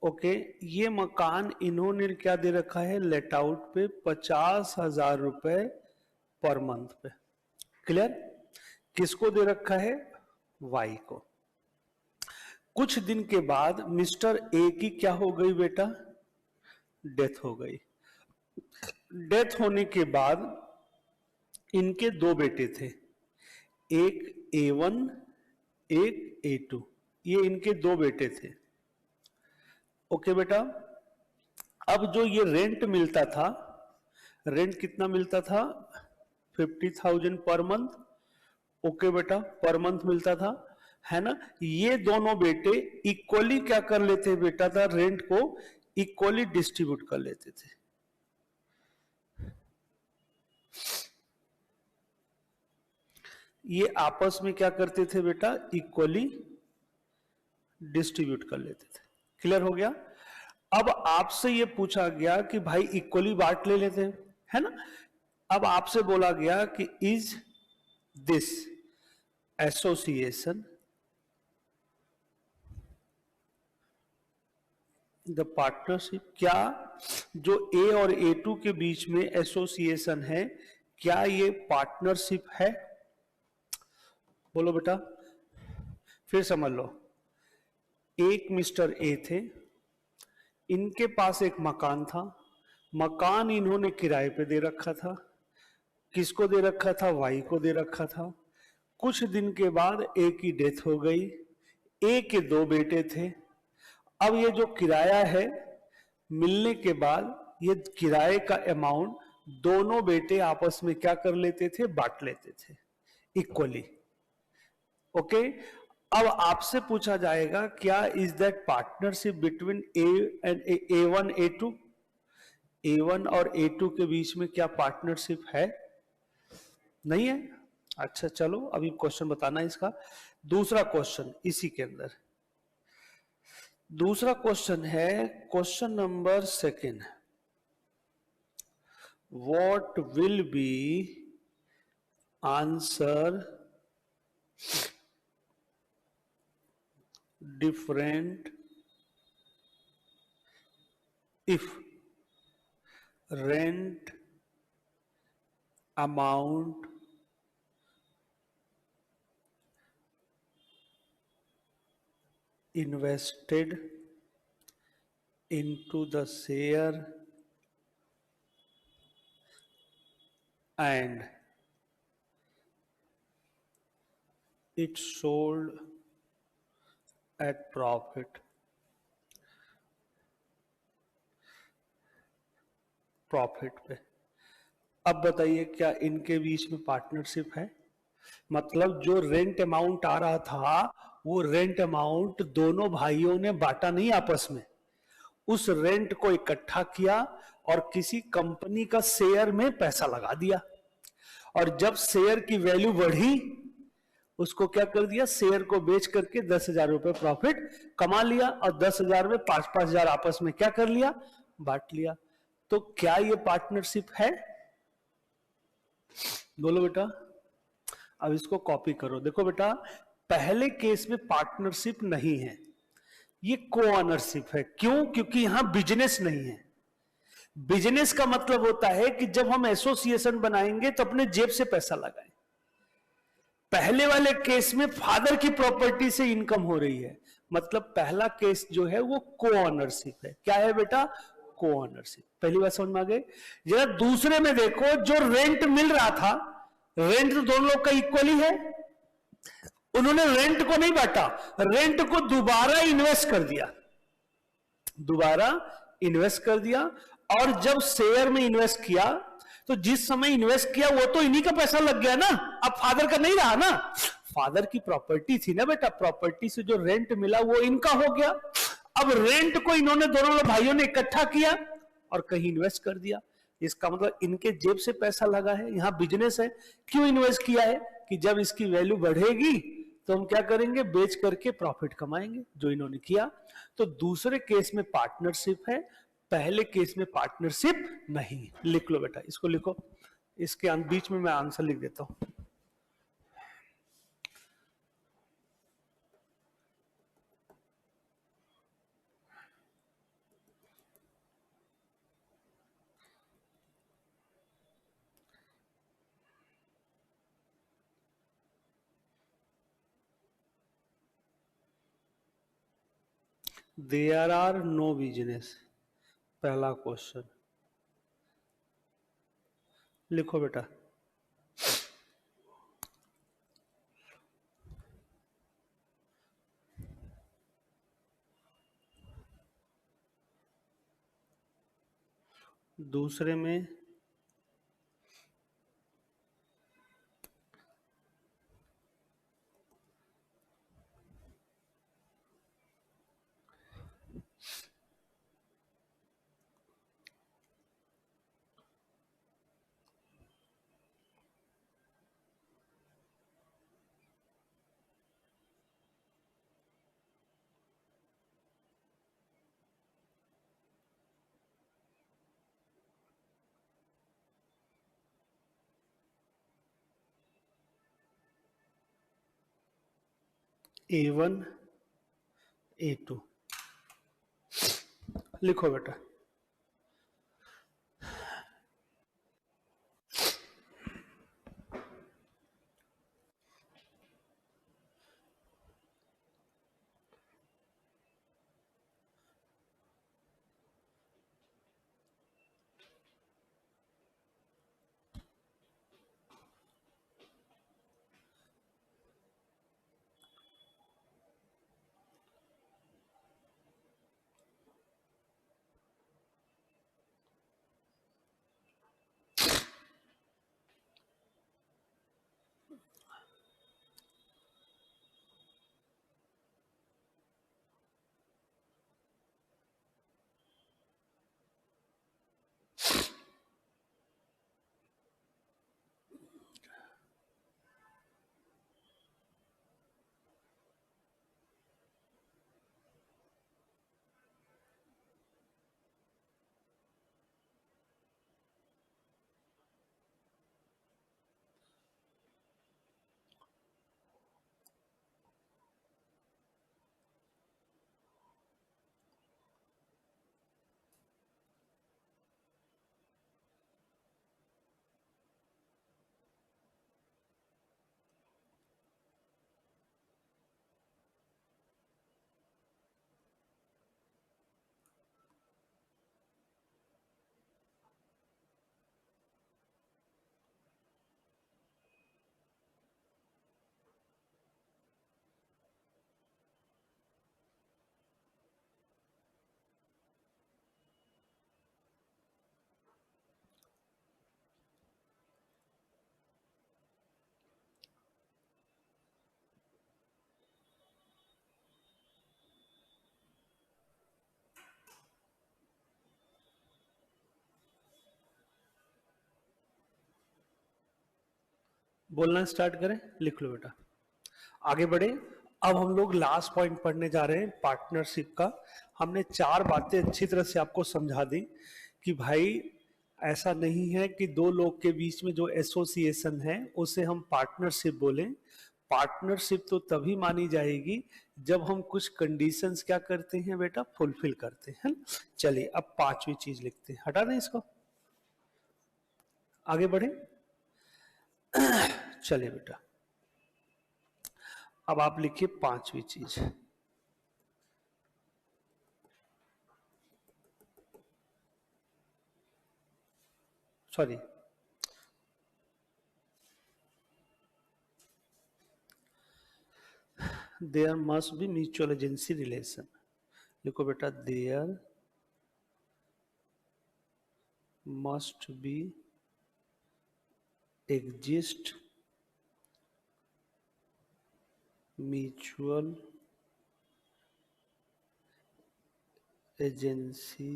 ओके, ये मकान इन्होंने क्या दे रखा है? लेट आउट पे 50,000 रुपए पर मंथ पे। क्लियर? किसको दे रखा है? वाई को। कुछ दिन के बाद मिस्टर ए की क्या हो गई बेटा? डेथ हो गई। डेथ होने के बाद इनके 2 बेटे थे, एक A1 एक A2, ये इनके 2 बेटे थे। ओके बेटा, अब जो ये रेंट मिलता था, रेंट कितना मिलता था? 50,000 पर मंथ। ओके बेटा, पर मंथ मिलता था, है ना? ये दोनों बेटे इक्वली क्या कर लेते बेटा था? रेंट को इक्वली डिस्ट्रीब्यूट कर लेते थे। ये आपस में क्या करते थे बेटा, इक्वली डिस्ट्रीब्यूट कर लेते थे। क्लियर हो गया। अब आपसे ये पूछा गया कि भाई इक्वली बांट ले लेते हैं, है ना। अब आपसे बोला गया कि is this association the partnership, क्या जो ए और A2 के बीच में एसोसिएशन है, क्या ये पार्टनरशिप है? बोलो बेटा, फिर समझ लो। एक मिस्टर ए थे, इनके पास एक मकान था, मकान इन्होंने किराए पे दे रखा था। किसको दे रखा था? वाई को दे रखा था। कुछ दिन के बाद ए की डेथ हो गई। ए के 2 बेटे थे। अब ये जो किराया है, मिलने के बाद ये किराए का अमाउंट दोनों बेटे आपस में क्या कर लेते थे? बांट लेते थे इक्वली। ओके। अब आपसे पूछा जाएगा क्या is that partnership between A and A1 A2? A1 और A2 के बीच में क्या पार्टनरशिप है? नहीं है। अच्छा चलो, अभी क्वेश्चन बताना है इसका। दूसरा क्वेश्चन इसी के अंदर, दूसरा क्वेश्चन है question number 2। What will be answer different if rent amount invested into the share and it sold at profit पे। अब बताइए क्या इनके बीच में पार्टनरशिप है? मतलब जो रेंट अमाउंट आ रहा था, वो रेंट अमाउंट दोनों भाइयों ने बांटा नहीं आपस में, उस रेंट को इकट्ठा किया और किसी कंपनी का शेयर में पैसा लगा दिया, और जब शेयर की वैल्यू बढ़ी उसको क्या कर दिया? शेयर को बेच करके 10,000 रुपए प्रॉफिट कमा लिया, और 10,000 में 5,000 आपस में क्या कर लिया? बांट लिया। तो क्या ये पार्टनरशिप है? बोलो बेटा। अब इसको कॉपी करो। देखो बेटा, पहले केस में पार्टनरशिप नहीं है, ये को ऑनरशिप है। क्यों? क्योंकि यहां बिजनेस नहीं है। बिजनेस का मतलब होता है कि जब हम एसोसिएशन बनाएंगे तो अपने जेब से पैसा लगाएं। पहले वाले केस में फादर की प्रॉपर्टी से इनकम हो रही है, मतलब पहला केस जो है वो को ऑनरशिप है। क्या है बेटा? को ऑनरशिप। पहली बात समझ में आ गई। जरा दूसरे में देखो, जो रेंट मिल रहा था, रेंट तो दोनों लोग का इक्वली है, उन्होंने रेंट को नहीं बांटा, रेंट को दोबारा इन्वेस्ट कर दिया, दोबारा इन्वेस्ट कर दिया। और जब शेयर में इन्वेस्ट किया तो जिस समय इन्वेस्ट किया वो तो इन्हीं का पैसा लग गया ना, अब फादर का नहीं रहा ना। फादर की प्रॉपर्टी थी ना बेटा, प्रॉपर्टी से जो रेंट मिला वो इनका हो गया। अब रेंट को इन्होंने दोनों भाइयों ने इकट्ठा किया और कहीं इन्वेस्ट कर दिया। इसका मतलब इनके जेब से पैसा लगा है, यहां बिजनेस है। क्यों इन्वेस्ट किया है? कि जब इसकी वैल्यू बढ़ेगी तो हम क्या करेंगे? बेच करके प्रॉफिट कमाएंगे, जो इन्होंने किया। तो दूसरे केस में पार्टनरशिप है, पहले केस में पार्टनरशिप नहीं। लिख लो बेटा, इसको लिखो, इसके बीच में मैं आंसर लिख देता हूं। देयर आर नो बिजनेस, पहला क्वेश्चन लिखो बेटा। दूसरे में A1 A2 लिखो बेटा। बोलना स्टार्ट करें, लिख लो बेटा। आगे बढ़े। अब हम लोग लास्ट पॉइंट पढ़ने जा रहे हैं, पार्टनरशिप का। हमने चार बातें अच्छी तरह से आपको समझा दी कि भाई ऐसा नहीं है कि दो लोग के बीच में जो एसोसिएशन है उसे हम पार्टनरशिप बोलें। पार्टनरशिप तो तभी मानी जाएगी जब हम कुछ कंडीशंस क्या करते हैं बेटा, फुलफिल करते हैं। चलिए अब पांचवी चीज लिखते हैं, हटा दें इसको, आगे बढ़े। चलिए बेटा, अब आप लिखिए पांचवी चीज। Sorry, there must be mutual agency relation. लिखो बेटा, there must be exist mutual agency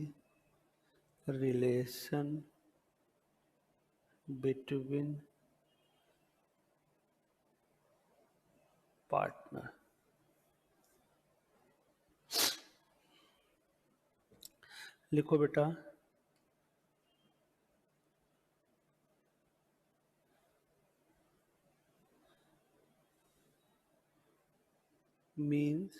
relation between partner. लिखो बेटा, मीन्स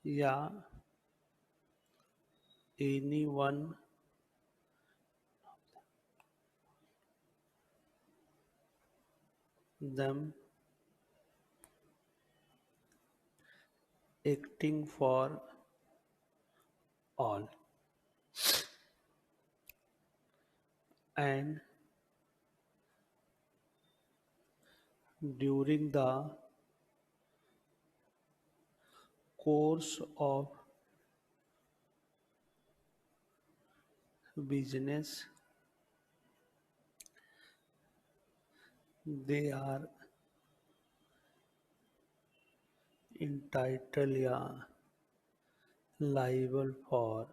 या any one them acting for all and during the course of business they are entitled या liable for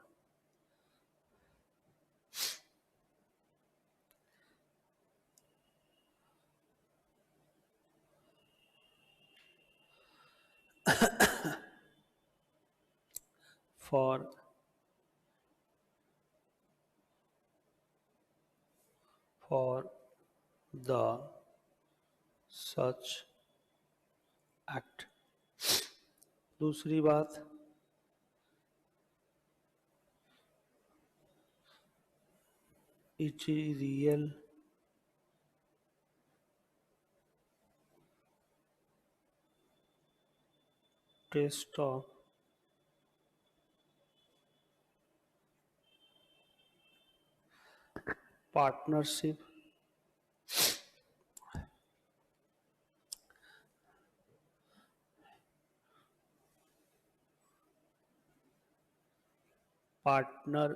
for the such act। दूसरी बात, it is real test of partnership partner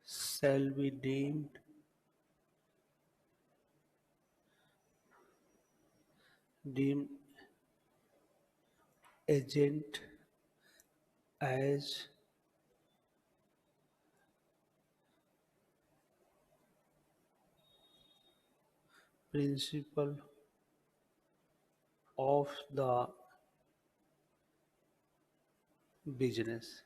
shall be deemed agent as principal of the business।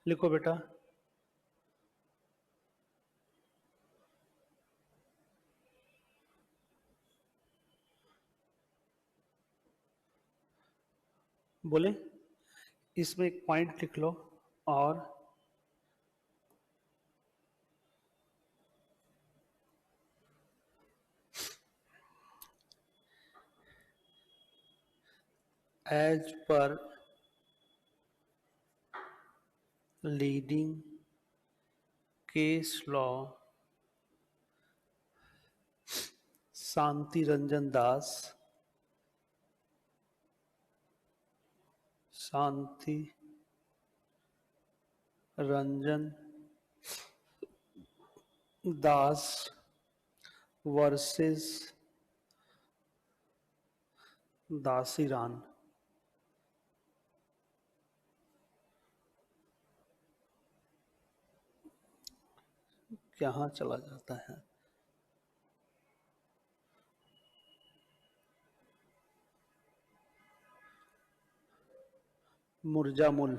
लिखो बेटा। बोले इसमें एक पॉइंट लिख लो, और as per leading case law Shanti Ranjan Das, Shanti Ranjan Das versus दासीरान, कहाँ चला जाता है? मुर्जामुल।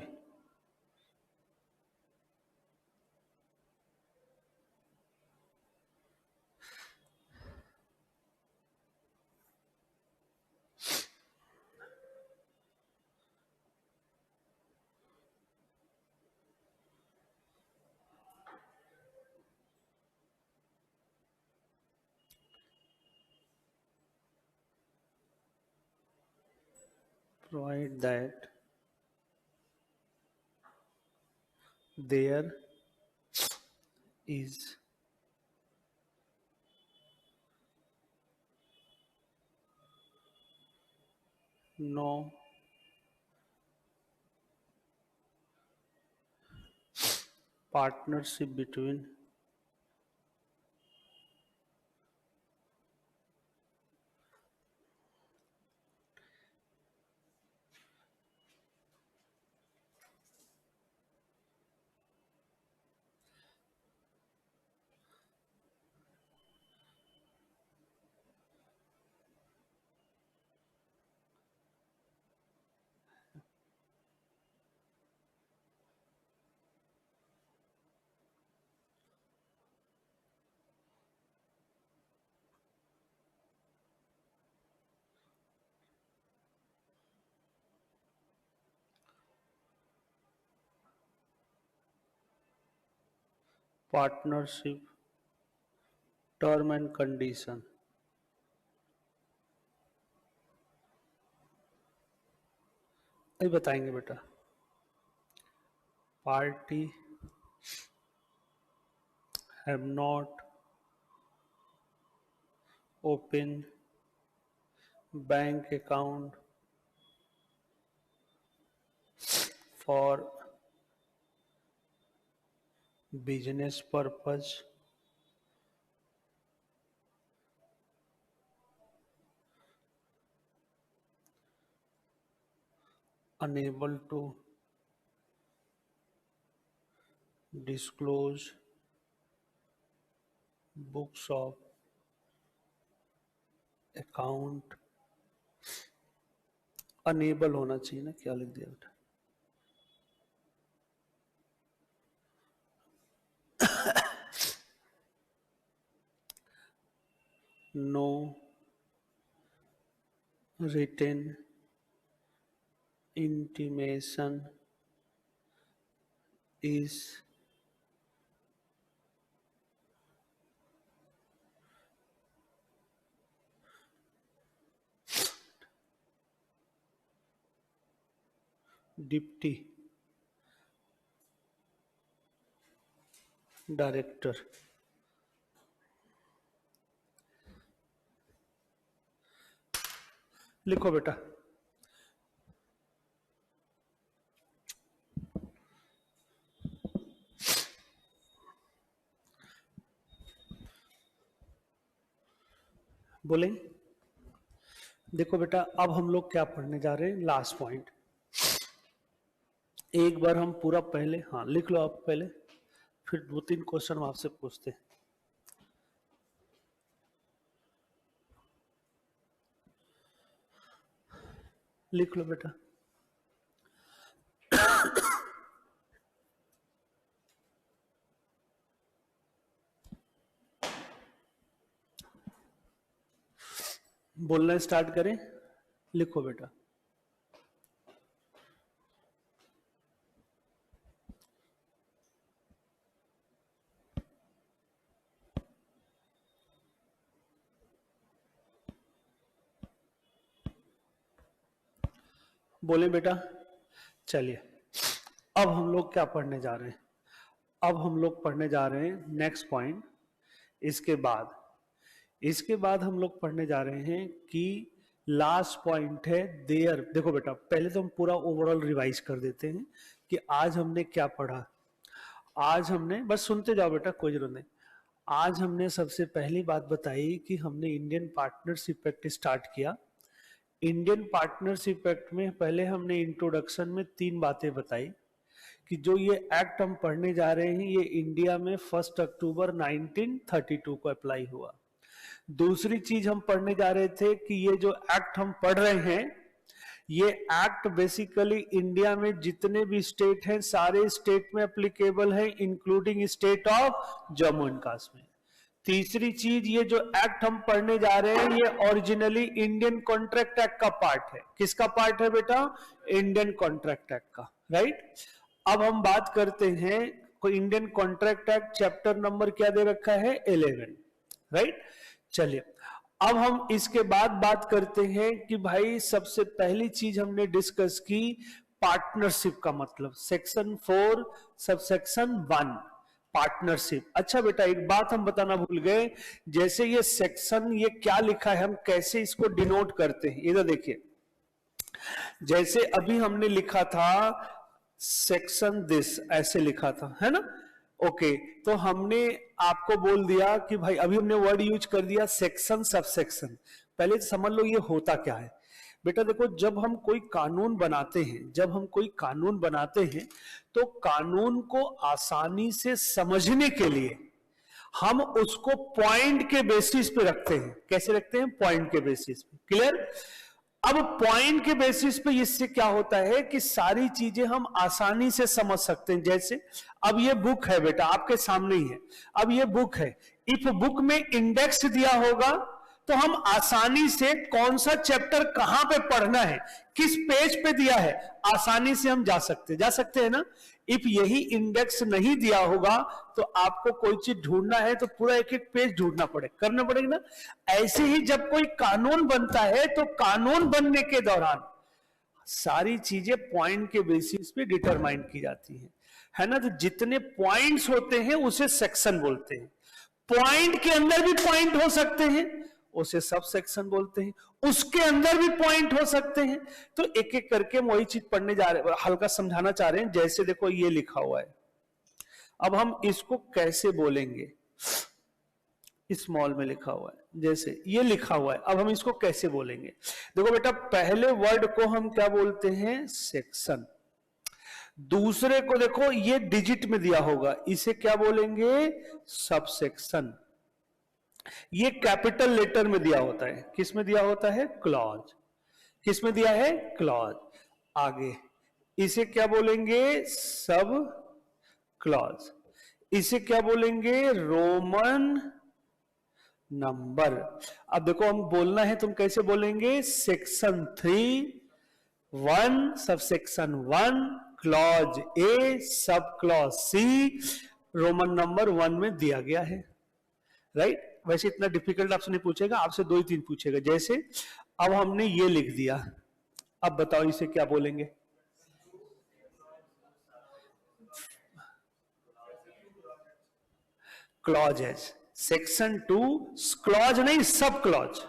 Provide that there is no partnership between partnership term and condition। अभी बताएंगे बेटा। Party have not opened bank account for business purpose unable to disclose books of account, unable होना चाहिए ना, क्या लिख दिया बेटा? No written intimation is deputy director लिखो बेटा। बोले देखो बेटा, अब हम लोग क्या पढ़ने जा रहे हैं, लास्ट पॉइंट। एक बार हम पूरा पहले, हाँ लिख लो आप पहले, फिर 2-3 क्वेश्चन हम आपसे पूछते हैं। लिख लो बेटा। बोलना स्टार्ट करें, लिखो बेटा। बोले बेटा। चलिए, अब हम लोग क्या पढ़ने जा रहे हैं? अब हम लोग पढ़ने जा रहे हैं नेक्स्ट पॉइंट। इसके बाद हम लोग पढ़ने जा रहे हैं कि लास्ट पॉइंट है देयर। देखो बेटा, पहले तो हम पूरा ओवरऑल रिवाइज कर देते हैं कि आज हमने क्या पढ़ा। आज हमने, बस सुनते जाओ बेटा, कोई जरूरत नहीं। आज हमने सबसे पहली बात बताई कि हमने इंडियन पार्टनरशिप एक्ट स्टार्ट किया। इंडियन पार्टनरशिप एक्ट में पहले हमने इंट्रोडक्शन में 3 बातें बताई कि जो ये एक्ट हम पढ़ने जा रहे हैं ये इंडिया में 1 अक्टूबर 1932 को अप्लाई हुआ। दूसरी चीज हम पढ़ने जा रहे थे कि ये जो एक्ट हम पढ़ रहे हैं, ये एक्ट बेसिकली इंडिया में जितने भी स्टेट हैं सारे स्टेट में एप्लीकेबल है, including state of Jammu and Kashmir. तीसरी चीज, ये जो एक्ट हम पढ़ने जा रहे हैं ये ओरिजिनली इंडियन कॉन्ट्रैक्ट एक्ट का पार्ट है। किसका पार्ट है बेटा? इंडियन कॉन्ट्रैक्ट एक्ट का, राइट। अब हम बात करते हैं, कोई Indian contract act chapter number क्या दे रखा है? 11, राइट। चलिए, अब हम इसके बाद बात करते हैं कि भाई सबसे पहली चीज हमने डिस्कस की पार्टनरशिप का मतलब, सेक्शन 4 सबसेक्शन 1 पार्टनरशिप। अच्छा बेटा, एक बात हम बताना भूल गए, जैसे ये सेक्शन ये क्या लिखा है, हम कैसे इसको डिनोट करते हैं, इधर देखिए। जैसे अभी हमने लिखा था सेक्शन दिस, ऐसे लिखा था, है ना? ओके, तो हमने आपको बोल दिया कि भाई अभी हमने वर्ड यूज कर दिया सेक्शन सबसेक्शन। पहले तो समझ लो ये होता क्या है। बेटा देखो, जब हम कोई कानून बनाते हैं तो कानून को आसानी से समझने के लिए हम उसको पॉइंट के बेसिस पे रखते हैं। कैसे रखते हैं? पॉइंट के बेसिस पे। क्लियर? अब पॉइंट के बेसिस पे इससे क्या होता है कि सारी चीजें हम आसानी से समझ सकते हैं। जैसे अब ये बुक है बेटा, आपके सामने ही है। अब ये बुक है, इफ बुक में इंडेक्स दिया होगा तो हम आसानी से कौन सा चैप्टर कहां पे पढ़ना है, किस पेज पे दिया है, आसानी से हम जा सकते हैं ना। इफ यही इंडेक्स नहीं दिया होगा तो आपको कोई चीज ढूंढना है तो पूरा एक एक पेज ढूंढना करना पड़ेगा ना। ऐसे ही जब कोई कानून बनता है तो कानून बनने के दौरान सारी चीजें पॉइंट के बेसिस पे डिटरमाइन की जाती है ना। तो जितने पॉइंट्स होते हैं उसे सेक्शन बोलते हैं। पॉइंट के अंदर भी पॉइंट हो सकते हैं, उसे सब सेक्शन बोलते हैं। उसके अंदर भी पॉइंट हो सकते हैं। तो एक एक करके हम वही चीज पढ़ने जा रहे हैं, हल्का समझाना चाह रहे हैं। जैसे देखो ये लिखा हुआ है, अब हम इसको कैसे बोलेंगे। स्मॉल में लिखा हुआ है, जैसे ये लिखा हुआ है। अब हम इसको कैसे बोलेंगे? देखो बेटा, पहले वर्ड को हम क्या बोलते हैं? सेक्शन। दूसरे को देखो, ये डिजिट में दिया होगा, इसे क्या बोलेंगे? सबसेक्शन। ये कैपिटल लेटर में दिया होता है, किस में दिया होता है? क्लॉज। किस में दिया है? क्लॉज। आगे इसे क्या बोलेंगे? Sub clause. इसे क्या बोलेंगे? Roman number. अब देखो, हम बोलना है, तुम कैसे बोलेंगे? Section 3(1) subsection 1 clause A sub clause C Roman number 1 में दिया गया है, राइट? वैसे इतना डिफिकल्ट आपसे नहीं पूछेगा, आपसे 2 ही 3 पूछेगा। जैसे अब हमने ये लिख दिया, अब बताओ इसे क्या बोलेंगे? क्लॉजेज। सेक्शन 2 क्लॉज नहीं, सब क्लॉज।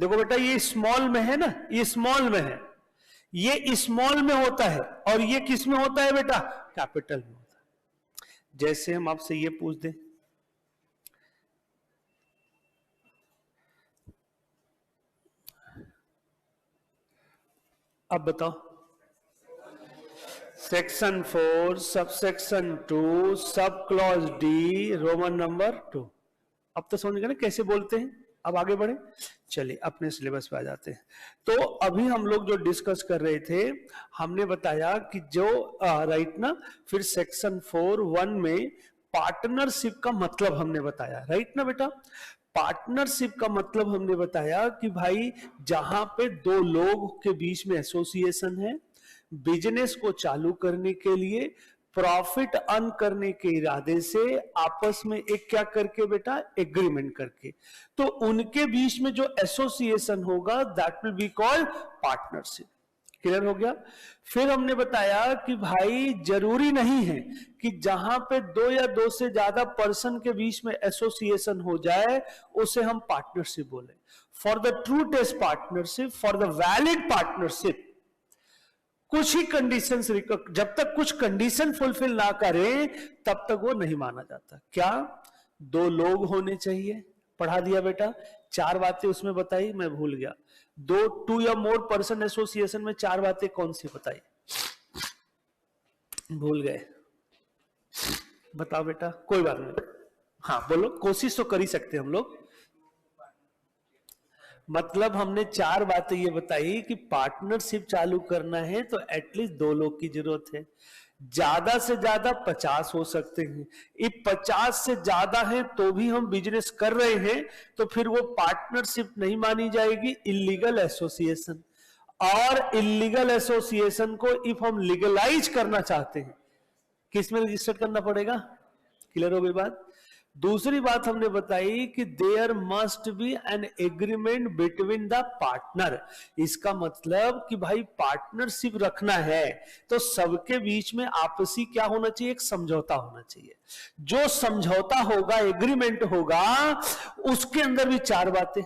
देखो बेटा, ये स्मॉल में है ना, ये स्मॉल में है, ये स्मॉल में होता है, और ये किस में होता है बेटा? कैपिटल में होता है। जैसे हम आपसे ये पूछ दें, अब बताओ, section 4 subsection 2 sub clause D Roman number 2। अब तो समझ गए ना कैसे बोलते हैं? अब आगे बढ़े, चलिए अपने सिलेबस पे आ जाते हैं। तो अभी हम लोग जो डिस्कस कर रहे थे, हमने बताया कि जो राइट ना, फिर सेक्शन 4(1) में पार्टनरशिप का मतलब हमने बताया, राइट ना बेटा? पार्टनरशिप का मतलब हमने बताया कि भाई जहां पे 2 लोग के बीच में एसोसिएशन है, बिजनेस को चालू करने के लिए, प्रॉफिट अर्न करने के इरादे से आपस में एक क्या करके बेटा? एग्रीमेंट करके, तो उनके बीच में जो एसोसिएशन होगा that will be called partnership. Clear हो गया? फिर हमने बताया कि भाई जरूरी नहीं है कि जहां पे 2 या 2 से ज्यादा पर्सन के बीच में एसोसिएशन हो जाए उसे हम पार्टनरशिप बोले। For the true test partnership, for the valid partnership, कुछ ही कंडीशंस, जब तक कुछ कंडीशन फुलफिल ना करें तब तक वो नहीं माना जाता। क्या? 2 लोग होने चाहिए, पढ़ा दिया बेटा। 4 बातें उसमें बताई, मैं भूल गया। 2 या मोर पर्सन एसोसिएशन में 4 बातें कौन सी बताई? भूल गए? बताओ बेटा, कोई बात नहीं। हाँ बोलो, कोशिश तो कर ही सकते हम लोग। मतलब हमने 4 बातें ये बताई कि पार्टनरशिप चालू करना है तो एटलीस्ट 2 लोग की जरूरत है, ज्यादा से ज्यादा 50 हो सकते हैं। if 50 से ज्यादा है तो भी हम बिजनेस कर रहे हैं तो फिर वो पार्टनरशिप नहीं मानी जाएगी, इलीगल एसोसिएशन। और इलीगल एसोसिएशन को इफ हम लीगलाइज करना चाहते हैं, किस में रजिस्टर करना पड़ेगा? क्लियर हो गई बात? दूसरी बात हमने बताई कि there must be an agreement between the partner. इसका मतलब कि भाई पार्टनरशिप रखना है तो सबके बीच में आपसी क्या होना चाहिए? एक समझौता होना चाहिए। जो समझौता होगा, एग्रीमेंट होगा, उसके अंदर भी 4 बातें।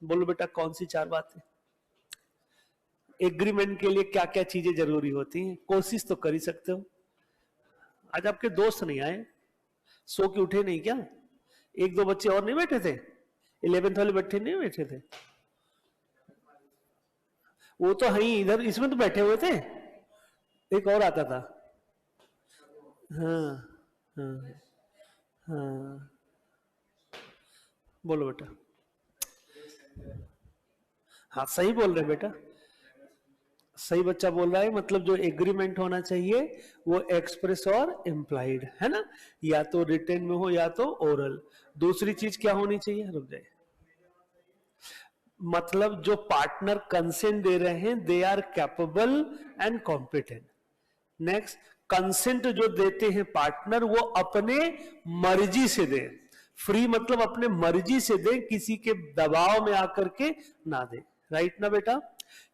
बोलो बेटा, कौन सी 4 बातें? एग्रीमेंट के लिए क्या क्या चीजें जरूरी होती हैं? कोशिश तो कर ही सकते हो। आज आपके दोस्त नहीं आए, सो के उठे नहीं क्या? 1-2 बच्चे और नहीं बैठे थे? 11th वाले बच्चे नहीं बैठे थे? वो तो है ही, इधर इसमें तो बैठे हुए थे। एक और आता था। हाँ हाँ हाँ, बोलो बेटा। हाँ सही बोल रहे बेटा, सही बच्चा बोल रहा है। मतलब जो एग्रीमेंट होना चाहिए वो एक्सप्रेस और इम्प्लाइड है ना, या तो रिटन में हो या तो ओरल। दूसरी चीज क्या होनी चाहिए? रुक जाए, मतलब जो पार्टनर कंसेंट दे रहे हैं they are capable and competent. Next, consent जो देते हैं पार्टनर वो अपने मर्जी से दें। फ्री मतलब अपने मर्जी से दें, किसी के दबाव में आकर के ना दें, राइट ना बेटा?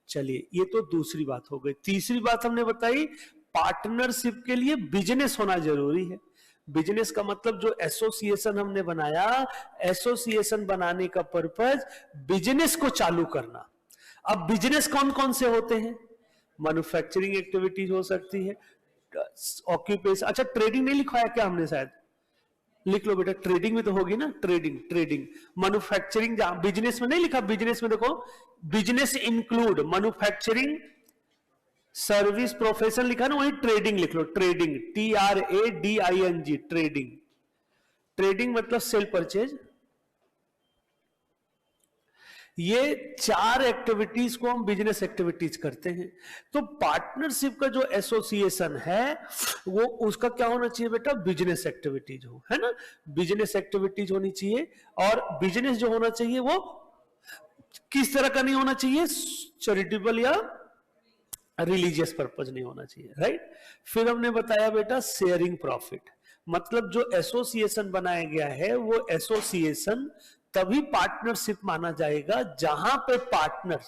चलिए, ये तो दूसरी बात हो गई। तीसरी बात हमने बताई, पार्टनरशिप के लिए बिजनेस होना जरूरी है। बिजनेस का मतलब जो एसोसिएशन हमने बनाया, एसोसिएशन बनाने का पर्पज बिजनेस को चालू करना। अब बिजनेस कौन कौन से होते हैं? मैन्युफैक्चरिंग एक्टिविटीज हो सकती है, ऑक्यूपेशन। अच्छा, ट्रेडिंग नहीं लिखवाया क्या हमने? शायद लिख लो बेटा, ट्रेडिंग में तो होगी ना, ट्रेडिंग, ट्रेडिंग। मैन्युफैक्चरिंग, जहां बिजनेस में नहीं लिखा, बिजनेस में देखो, business include manufacturing, service, profession लिखा ना, वही ट्रेडिंग लिख लो, ट्रेडिंग, TRADING, ट्रेडिंग। ट्रेडिंग मतलब सेल परचेज। ये 4 एक्टिविटीज को हम बिजनेस एक्टिविटीज करते हैं। तो पार्टनरशिप का जो एसोसिएशन है वो, उसका क्या होना चाहिए बेटा, बिजनेस एक्टिविटीज हो, है ना, बिजनेस एक्टिविटीज होनी चाहिए। और बिजनेस जो होना चाहिए वो किस तरह का नहीं होना चाहिए, चैरिटेबल या रिलीजियस पर्पज नहीं होना चाहिए, राइट। फिर हमने बताया बेटा शेयरिंग प्रॉफिट, मतलब जो एसोसिएशन बनाया गया है वो एसोसिएशन तभी पार्टनरशिप माना जाएगा जहां पे पार्टनर,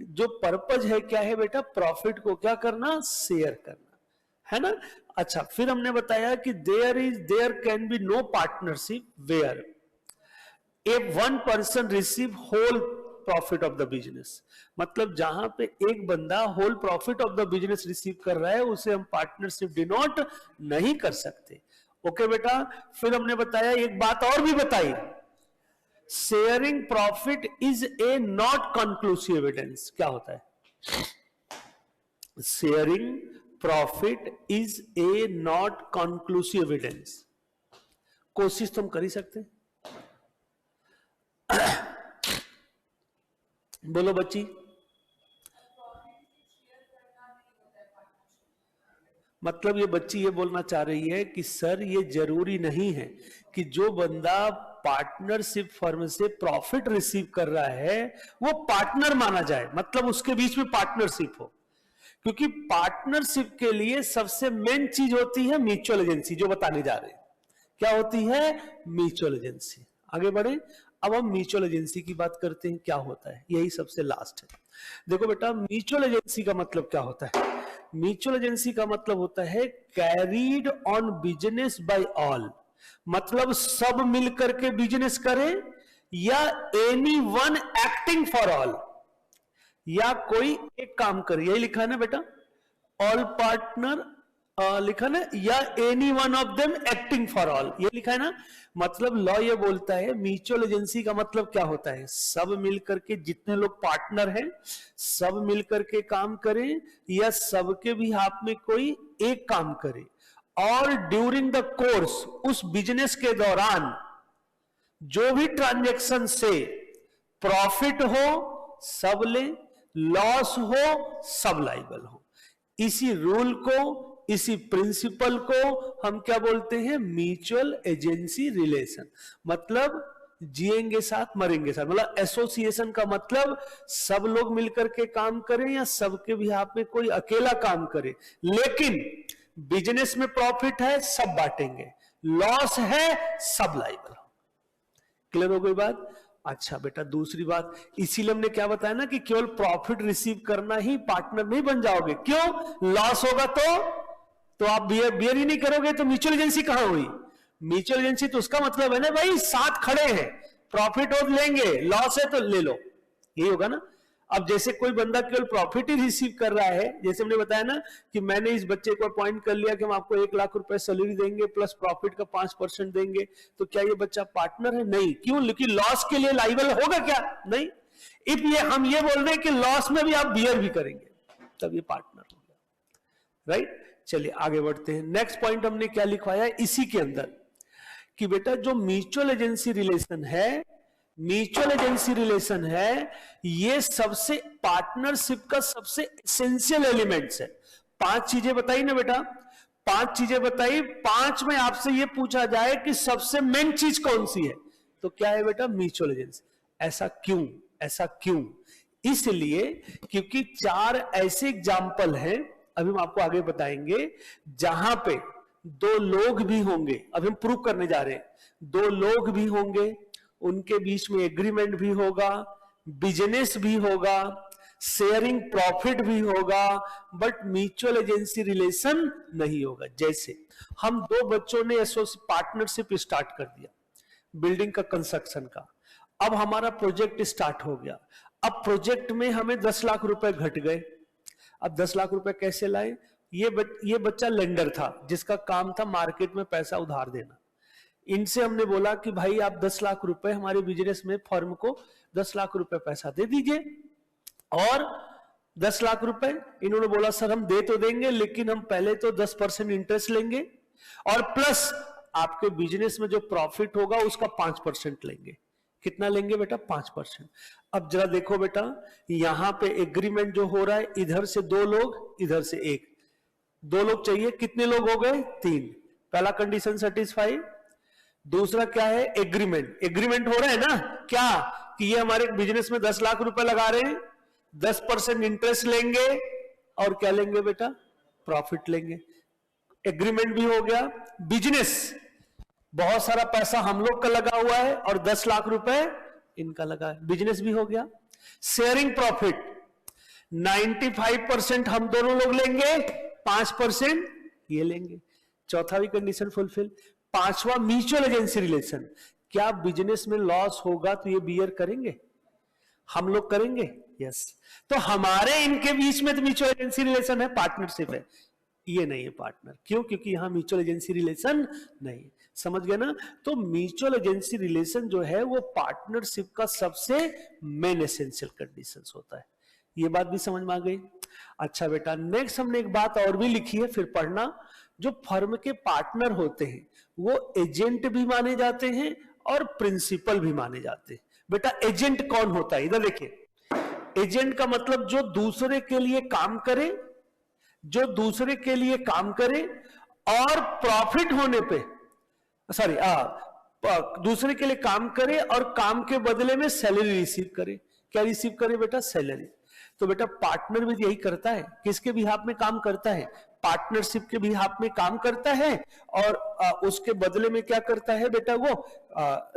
जो पर्पज है क्या है बेटा, प्रॉफिट को क्या करना, शेयर करना, है ना। अच्छा, फिर हमने बताया कि there can be no partnership where a one person receive whole profit of the business, मतलब जहां पे एक बंदा whole profit of the business रिसीव कर रहा है उसे हम पार्टनरशिप डिनोट नहीं कर सकते। ओके बेटा। फिर हमने बताया, एक बात और भी बताई, sharing profit is a not conclusive evidence. क्या होता है, sharing profit is a not conclusive evidence. कोशिश तुम कर ही सकते हैं। बोलो बच्ची। मतलब ये बच्ची ये बोलना चाह रही है कि सर ये जरूरी नहीं है कि जो बंदा पार्टनरशिप फर्म से प्रॉफिट रिसीव कर रहा है वो पार्टनर माना जाए, मतलब उसके बीच में पार्टनरशिप हो, क्योंकि पार्टनरशिप के लिए सबसे मेन चीज होती है म्यूचुअल एजेंसी, जो बताने जा रहे हैं। क्या होती है, म्यूचुअल एजेंसी। आगे बढ़े, अब हम म्यूचुअल एजेंसी की बात करते हैं, क्या होता है, यही सबसे लास्ट है। देखो बेटा, म्यूचुअल एजेंसी का मतलब क्या होता है, म्यूचुअल एजेंसी का मतलब होता है carried on business by all, मतलब सब मिलकर के बिजनेस करें, या any one acting for all, या कोई एक काम करे, यही लिखा है ना बेटा, ऑल पार्टनर लिखा ना, या any one of them acting for all, ये लिखा है ना। मतलब लॉ ये बोलता है म्यूचुअल एजेंसी का मतलब क्या होता है, सब मिलकर के, जितने लोग पार्टनर हैं सब मिलकर के काम करें, या सबके भी हाथ में कोई एक काम करे, और ड्यूरिंग द कोर्स, उस बिजनेस के दौरान जो भी ट्रांजैक्शन से प्रॉफिट हो सब ले, लॉस हो सब लायबल हो। इसी रूल को, इसी प्रिंसिपल को हम क्या बोलते हैं, म्यूचुअल एजेंसी रिलेशन। मतलब जिएंगे साथ मरेंगे साथ, मतलब एसोसिएशन का मतलब सब लोग मिलकर के काम करें या सबके भी हाथ में कोई अकेला काम करे, लेकिन बिजनेस में प्रॉफिट है सब बांटेंगे, लॉस है सब लायबल हो। क्लियर हो गई बात। अच्छा बेटा, दूसरी बात, इसीलिए हमने क्या बताया ना कि केवल प्रॉफिट रिसीव करना ही पार्टनर नहीं बन जाओगे। क्यों, लॉस होगा तो आप बियर ही नहीं करोगे, तो म्यूचुअल एजेंसी कहां हुई। म्यूचुअल एजेंसी तो उसका मतलब है ना भाई, साथ खड़े हैं, प्रॉफिट हो लेंगे, लॉस है तो ले लो, यही होगा ना। अब जैसे कोई बंदा केवल प्रॉफिट ही रिसीव कर रहा है, जैसे हमने बताया ना कि मैंने इस बच्चे को अपॉइंट कर लिया कि हम आपको 1 लाख रुपए सैलरी देंगे प्लस प्रॉफिट का 5% देंगे, तो क्या ये बच्चा पार्टनर है, नहीं। क्यों, लेकिन लॉस के लिए लाइबल होगा क्या, नहीं। इफ ये हम ये बोल रहे हैं कि लॉस में भी आप बियर भी करेंगे, तब ये पार्टनर हो गया, राइट। चलिए आगे बढ़ते हैं। नेक्स्ट पॉइंट हमने क्या लिखवाया इसी के अंदर, कि बेटा जो म्यूचुअल एजेंसी रिलेशन है, म्यूचुअल एजेंसी रिलेशन है, ये सबसे पार्टनरशिप का सबसे एसेंशियल एलिमेंट्स है। 5 चीजें बताई ना बेटा, 5 चीजें बताई, 5 में आपसे ये पूछा जाए कि सबसे मेन चीज कौन सी है, तो क्या है बेटा, म्यूचुअल एजेंसी। ऐसा क्यों, ऐसा क्यों, इसलिए क्योंकि 4 ऐसे एग्जाम्पल हैं, अभी हम आपको आगे बताएंगे, जहां पे 2 लोग भी होंगे, अभी हम प्रूव करने जा रहे हैं, 2 लोग भी होंगे, उनके बीच में एग्रीमेंट भी होगा, बिजनेस भी होगा, शेयरिंग प्रॉफिट भी होगा, बट म्यूचुअल एजेंसी रिलेशन नहीं होगा। जैसे हम 2 बच्चों ने पार्टनरशिप स्टार्ट कर दिया बिल्डिंग का, कंस्ट्रक्शन का, अब हमारा प्रोजेक्ट स्टार्ट हो गया, अब प्रोजेक्ट में हमें 10 लाख रुपए घट गए, अब 10 लाख रुपए कैसे लाए, ये बच्चा लेंडर था जिसका काम था मार्केट में पैसा उधार देना, इनसे हमने बोला कि भाई आप 10 लाख रुपए हमारे बिजनेस में फर्म को 10 लाख रुपए पैसा दे दीजिए, और 10 लाख रुपए इन्होंने बोला सर हम दे तो देंगे लेकिन हम पहले तो 10% इंटरेस्ट लेंगे और प्लस आपके बिजनेस में जो प्रॉफिट होगा उसका 5% लेंगे। कितना लेंगे बेटा? 5%। अब जरा देखो बेटा, यहां पे एग्रीमेंट जो हो रहा है, इधर से 2 लोग, इधर से 1, 2 लोग चाहिए। कितने लोग हो गए? 3। पहला कंडीशन सेटिस्फाई। दूसरा क्या है? एग्रीमेंट। एग्रीमेंट हो रहा है ना क्या, कि ये हमारे बिजनेस में 10 लाख रुपए लगा रहे हैं, 10% इंटरेस्ट लेंगे और क्या लेंगे बेटा? प्रॉफिट लेंगे। एग्रीमेंट भी हो गया। बिजनेस बहुत सारा पैसा हम लोग का लगा हुआ है और 10 लाख रुपए इनका लगा है, बिजनेस भी हो गया। शेयरिंग प्रॉफिट 95% हम दोनों लोग लेंगे, 5% ये लेंगे। चौथा भी कंडीशन फुलफिल। पांचवा म्यूचुअल एजेंसी रिलेशन। क्या बिजनेस में लॉस होगा तो ये बियर करेंगे? हम लोग करेंगे? यस। तो हमारे इनके बीच में तो म्यूचुअल एजेंसी रिलेशन है, पार्टनरशिप है। ये नहीं है पार्टनर। क्यों? क्योंकि यहां म्यूचुअल एजेंसी रिलेशन नहीं। समझ गए ना? तो म्यूचुअल एजेंसी रिलेशन जो है वो पार्टनरशिप का सबसे मेन एसेंशियल कंडीशंस होता है। ये बात भी समझ में आ गई? अच्छा बेटा, नेक्स्ट हमने एक बात और भी लिखी है, फिर पढ़ना। जो फर्म के पार्टनर होते हैं वो एजेंट भी माने जाते हैं और प्रिंसिपल भी माने जाते हैं। बेटा एजेंट कौन होता है? इधर देखिए, एजेंट का मतलब जो दूसरे के लिए काम करे, जो दूसरे के लिए काम करे और प्रॉफिट होने पे, सॉरी, दूसरे के लिए काम करे और काम के बदले में सैलरी रिसीव करे। क्या रिसीव करे बेटा? सैलरी। तो बेटा पार्टनर भी यही करता है। किसके बिहाफ में काम करता है? पार्टनरशिप के बिहाफ में काम करता है और उसके बदले में क्या करता है बेटा? वो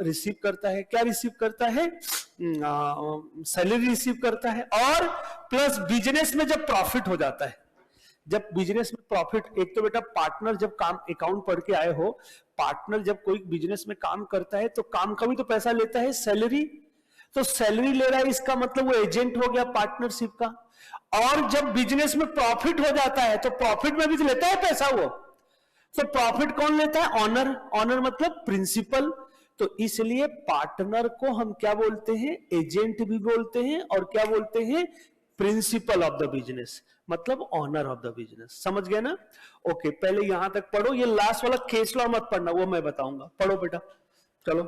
रिसीव करता है। क्या रिसीव करता है? सैलरी रिसीव करता है। और प्लस बिजनेस में जब प्रॉफिट हो जाता है, जब बिजनेस में प्रॉफिट, एक तो बेटा पार्टनर जब काम, अकाउंट पढ़ के आए हो, पार्टनर जब कोई बिजनेस में काम करता है तो काम का भी तो पैसा लेता है, सैलरी। तो सैलरी ले रहा है, इसका मतलब वो एजेंट हो गया पार्टनरशिप का। और जब बिजनेस में प्रॉफिट हो जाता है तो प्रॉफिट में भी तो लेता है पैसा वो। तो प्रॉफिट कौन लेता है? ऑनर। ऑनर मतलब प्रिंसिपल। तो इसलिए पार्टनर को हम क्या बोलते हैं? एजेंट भी बोलते हैं और क्या बोलते हैं? प्रिंसिपल ऑफ द बिजनेस, मतलब ऑनर ऑफ द बिजनेस। समझ गए ना? ओके, पहले यहां तक पढ़ो। ये लास्ट वाला केस लॉ मत पढ़ना, वो मैं बताऊंगा। पढ़ो बेटा, चलो।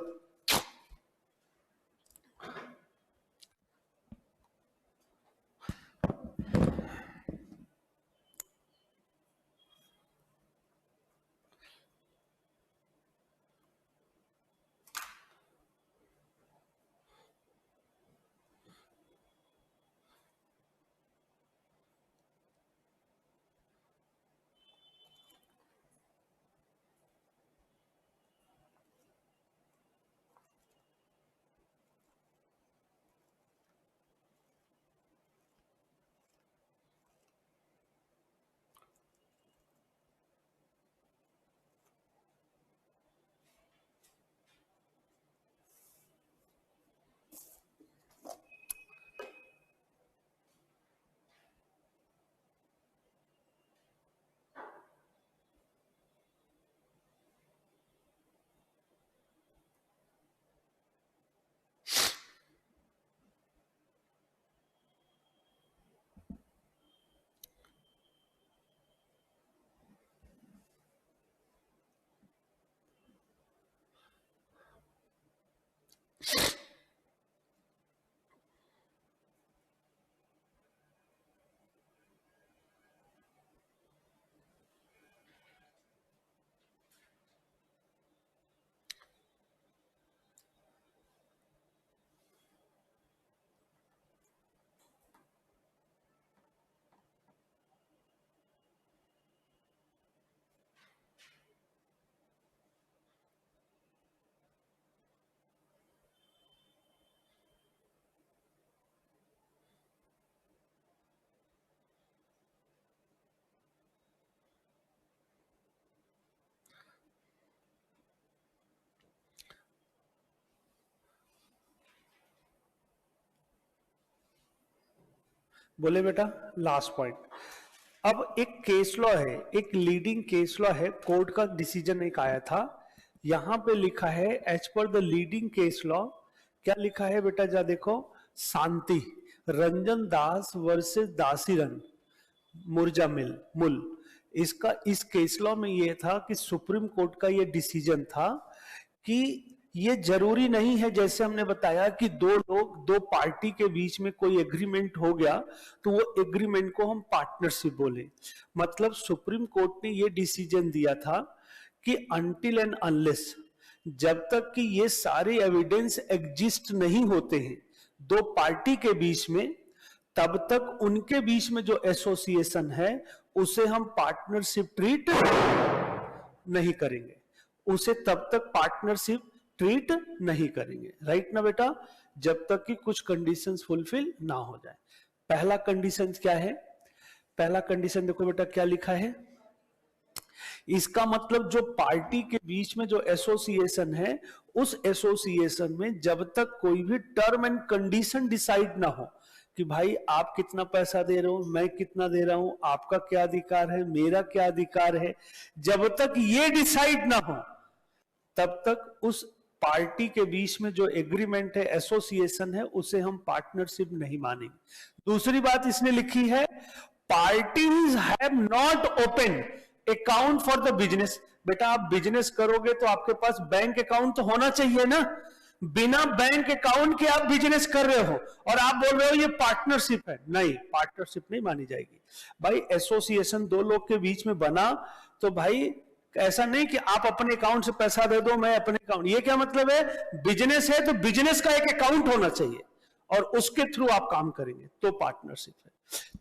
बोले बेटा लास्ट पॉइंट। अब एक केस लॉ है, एक लीडिंग केस लॉ है, कोर्ट का डिसीजन एक आया था यहां पे लिखा है as per the leading case law, क्या लिखा है बेटा, जा देखो, शांति रंजन दास वर्सेस दासीरन मुर्जा मुल। इसका इस केस लॉ में ये था कि सुप्रीम कोर्ट का ये डिसीजन था कि ये जरूरी नहीं है, जैसे हमने बताया कि दो पार्टी के बीच में कोई एग्रीमेंट हो गया तो वो एग्रीमेंट को हम पार्टनरशिप बोले। मतलब सुप्रीम कोर्ट ने ये डिसीजन दिया था कि अनटिल एंड अनलेस, जब तक कि ये सारे एविडेंस एग्जिस्ट नहीं होते हैं दो पार्टी के बीच में, तब तक उनके बीच में जो एसोसिएशन है उसे हम पार्टनरशिप ट्रीट नहीं करेंगे, उसे तब तक पार्टनरशिप ट्रीट नहीं करेंगे। राइट ना बेटा, जब तक कि कुछ कंडीशंस फुलफिल ना हो जाए। पहला कंडीशन क्या है, पहला कंडीशन देखो बेटा क्या लिखा है, इसका मतलब जो पार्टी के बीच में जो एसोसिएशन है उस एसोसिएशन में जब तक कोई भी टर्म एंड कंडीशन डिसाइड ना हो कि भाई आप कितना पैसा दे रहे हो, मैं कितना दे रहा हूं, आपका क्या अधिकार है, मेरा क्या अधिकार है, जब तक ये डिसाइड ना हो तब तक उस पार्टी के बीच में जो एग्रीमेंट है, एसोसिएशन है, उसे हम पार्टनरशिप नहीं मानेंगे। दूसरी बात इसने लिखी है, parties have not open account for the business. बेटा आप बिजनेस करोगे तो आपके पास बैंक अकाउंट तो होना चाहिए ना, बिना बैंक अकाउंट के आप बिजनेस कर रहे हो और आप बोल रहे हो ये पार्टनरशिप है, नहीं, पार्टनरशिप नहीं मानी जाएगी। भाई एसोसिएशन दो लोग के बीच में बना तो भाई ऐसा नहीं कि आप अपने अकाउंट से पैसा दे दो, मैं अपने अकाउंट, ये क्या मतलब है, बिजनेस है तो बिजनेस का एक अकाउंट होना चाहिए और उसके थ्रू आप काम करेंगे तो पार्टनरशिप है।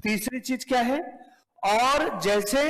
तीसरी चीज क्या है, और जैसे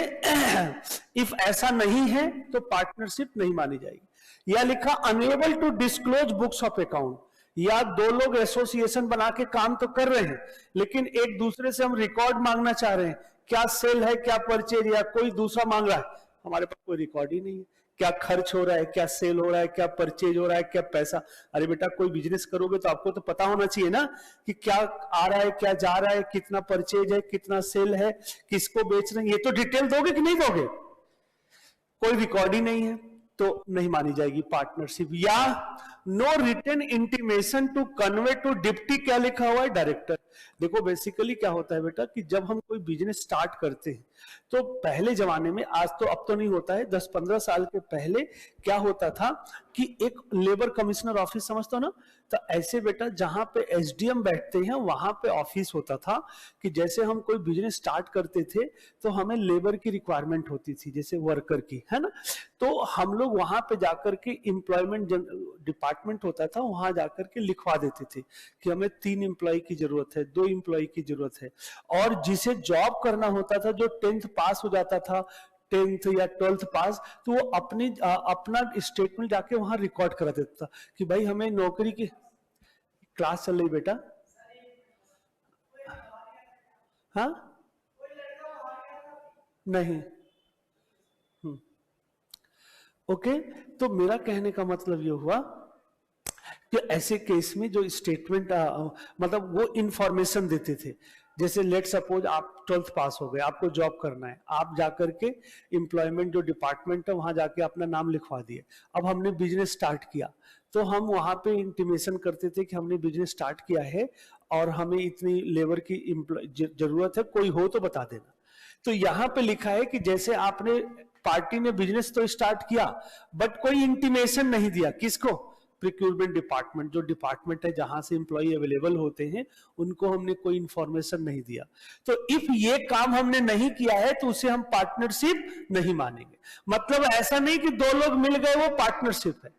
इफ ऐसा नहीं है तो पार्टनरशिप नहीं मानी जाएगी। या लिखा unable to disclose books of account, या दो लोग एसोसिएशन बना के काम तो कर रहे हैं लेकिन एक दूसरे से हम रिकॉर्ड मांगना चाह रहे हैं, क्या सेल है, क्या परचेज, या कोई दूसरा मांग रहा है, हमारे पास कोई रिकॉर्ड ही नहीं है, क्या खर्च हो रहा है, क्या सेल हो रहा है, क्या परचेज हो रहा है, क्या पैसा। अरे बेटा कोई बिजनेस करोगे तो आपको तो पता होना चाहिए ना कि क्या आ रहा है, क्या जा रहा है, कितना परचेज है, कितना सेल है, किसको बेच रहे हैं, ये तो डिटेल दोगे कि नहीं दोगे, कोई रिकॉर्ड ही नहीं है तो नहीं मानी जाएगी पार्टनरशिप। या no written intimation to convey to deputy, क्या लिखा हुआ है, डायरेक्टर। देखो बेसिकली क्या होता है बेटा कि जब हम कोई बिजनेस स्टार्ट करते हैं तो पहले जमाने में, आज तो अब तो नहीं होता है, 10-15 साल के पहले क्या होता था कि एक लेबर कमिश्नर ऑफिस समझते हो ना, तो ऐसे बेटा जहां पे एसडीएम बैठते हैं वहां पे ऑफिस होता था कि जैसे हम कोई बिजनेस स्टार्ट करते थे तो हमें लेबर की रिक्वायरमेंट होती थी, जैसे वर्कर की, है ना, तो हम लोग वहां पे जाकर के एम्प्लॉयमेंट डिपार्टमेंट होता था, वहां जाकर के लिखवा देते थे कि हमें 3 एम्प्लॉय की जरूरत है, 2 एम्प्लॉय की जरूरत है। और जिसे जॉब करना होता था, जो 10th पास हो जाता था, 10th या 12th पास, तो वो अपना स्टेटमेंट जाके वहां रिकॉर्ड करा देता था कि भाई हमें नौकरी की। क्लास चल रही बेटा, हाँ नहीं, ओके। तो मेरा कहने का मतलब ये हुआ कि ऐसे केस में जो स्टेटमेंट मतलब वो इंफॉर्मेशन देते थे, जैसे लेट सपोज आप 12th पास हो गए, आपको जॉब करना है, आप जाकर के एम्प्लॉयमेंट जो डिपार्टमेंट है वहां जाके अपना नाम लिखवा दिए। अब हमने बिजनेस स्टार्ट किया तो हम वहां पे इंटीमेशन करते थे कि हमने बिजनेस स्टार्ट किया है और हमें इतनी लेबर की जरूरत है, कोई हो तो बता देना। तो यहां पे लिखा है कि जैसे आपने पार्टी ने बिजनेस तो स्टार्ट किया बट कोई इंटीमेशन नहीं दिया, किसको, प्रिक्यूरमेंट डिपार्टमेंट, जो डिपार्टमेंट है जहां से एम्प्लॉय अवेलेबल होते हैं, उनको हमने कोई इंफॉर्मेशन नहीं दिया। तो इफ ये काम हमने नहीं किया है तो उसे हम पार्टनरशिप नहीं मानेंगे। मतलब ऐसा नहीं कि दो लोग मिल गए वो पार्टनरशिप है,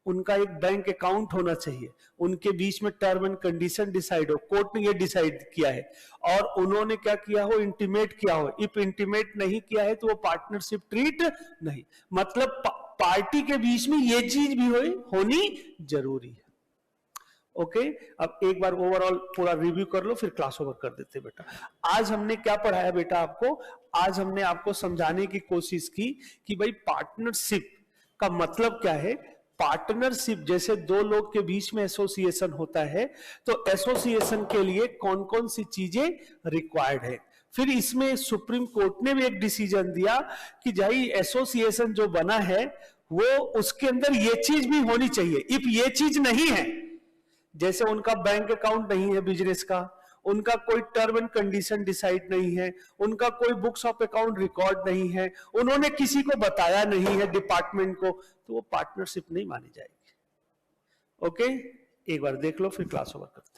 उनका एक बैंक अकाउंट होना चाहिए, उनके बीच में टर्म एंड कंडीशन डिसाइड हो, कोर्ट ने ये डिसाइड किया है और उन्होंने क्या किया हो, इंटीमेट किया हो। इफ इंटीमेट नहीं किया है तो वो पार्टनरशिप ट्रीट नहीं, मतलब पार्टी के बीच में ये चीज भी होनी जरूरी है। ओके, अब एक बार ओवरऑल पूरा रिव्यू कर लो, फिर क्लास ओवर कर देते बेटा। आज हमने क्या पढ़ाया बेटा आपको, आज हमने आपको समझाने की कोशिश की कि भाई पार्टनरशिप का मतलब क्या है। पार्टनरशिप जैसे दो लोग के बीच में एसोसिएशन होता है तो एसोसिएशन के लिए कौन कौन सी चीजें रिक्वायर्ड है। फिर इसमें सुप्रीम कोर्ट ने भी एक डिसीजन दिया कि भाई एसोसिएशन जो बना है वो उसके अंदर ये चीज भी होनी चाहिए। इफ ये चीज नहीं है, जैसे उनका बैंक अकाउंट नहीं है बिजनेस का, उनका कोई टर्म एंड कंडीशन डिसाइड नहीं है, उनका कोई बुक्स ऑफ अकाउंट रिकॉर्ड नहीं है, उन्होंने किसी को बताया नहीं है डिपार्टमेंट को, तो वो पार्टनरशिप नहीं मानी जाएगी। ओके, एक बार देख लो फिर क्लास ओवर करते।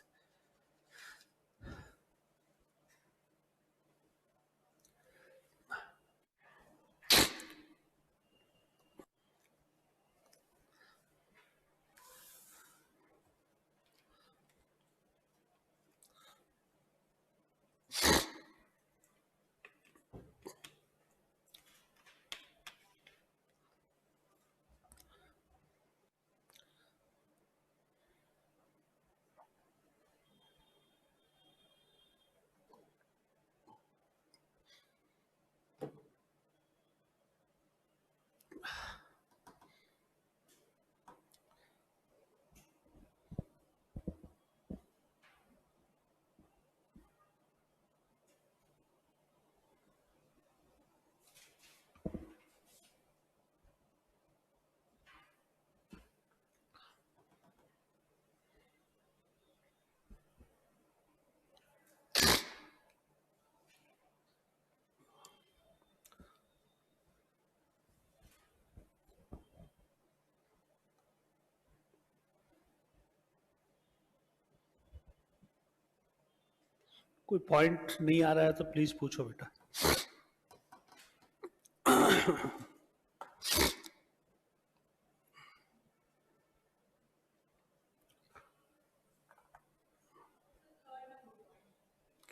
कोई पॉइंट नहीं आ रहा है तो प्लीज पूछो बेटा।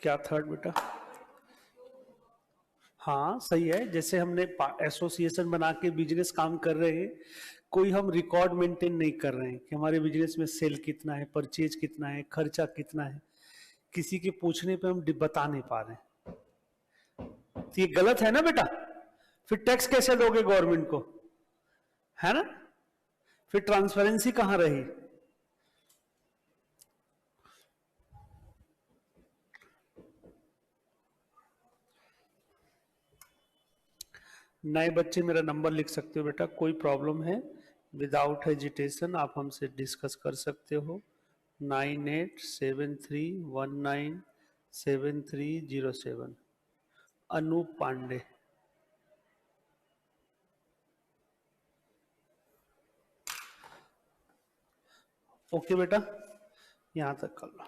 क्या थर्ड बेटा? हाँ सही है, जैसे हमने एसोसिएशन बना के बिजनेस काम कर रहे हैं, कोई हम रिकॉर्ड मेंटेन नहीं कर रहे हैं कि हमारे बिजनेस में सेल कितना है, परचेज कितना है, खर्चा कितना है, किसी के पूछने पे हम बता नहीं पा रहे हैं, तो ये गलत है ना बेटा। फिर टैक्स कैसे दोगे गवर्नमेंट को, है ना? फिर ट्रांसपेरेंसी कहां रही? नए बच्चे मेरा नंबर लिख सकते हो बेटा, कोई प्रॉब्लम है विदाउट हेजिटेशन आप हमसे डिस्कस कर सकते हो। 9873197307। अनूप पांडे। ओके बेटा, यहां तक कर लो।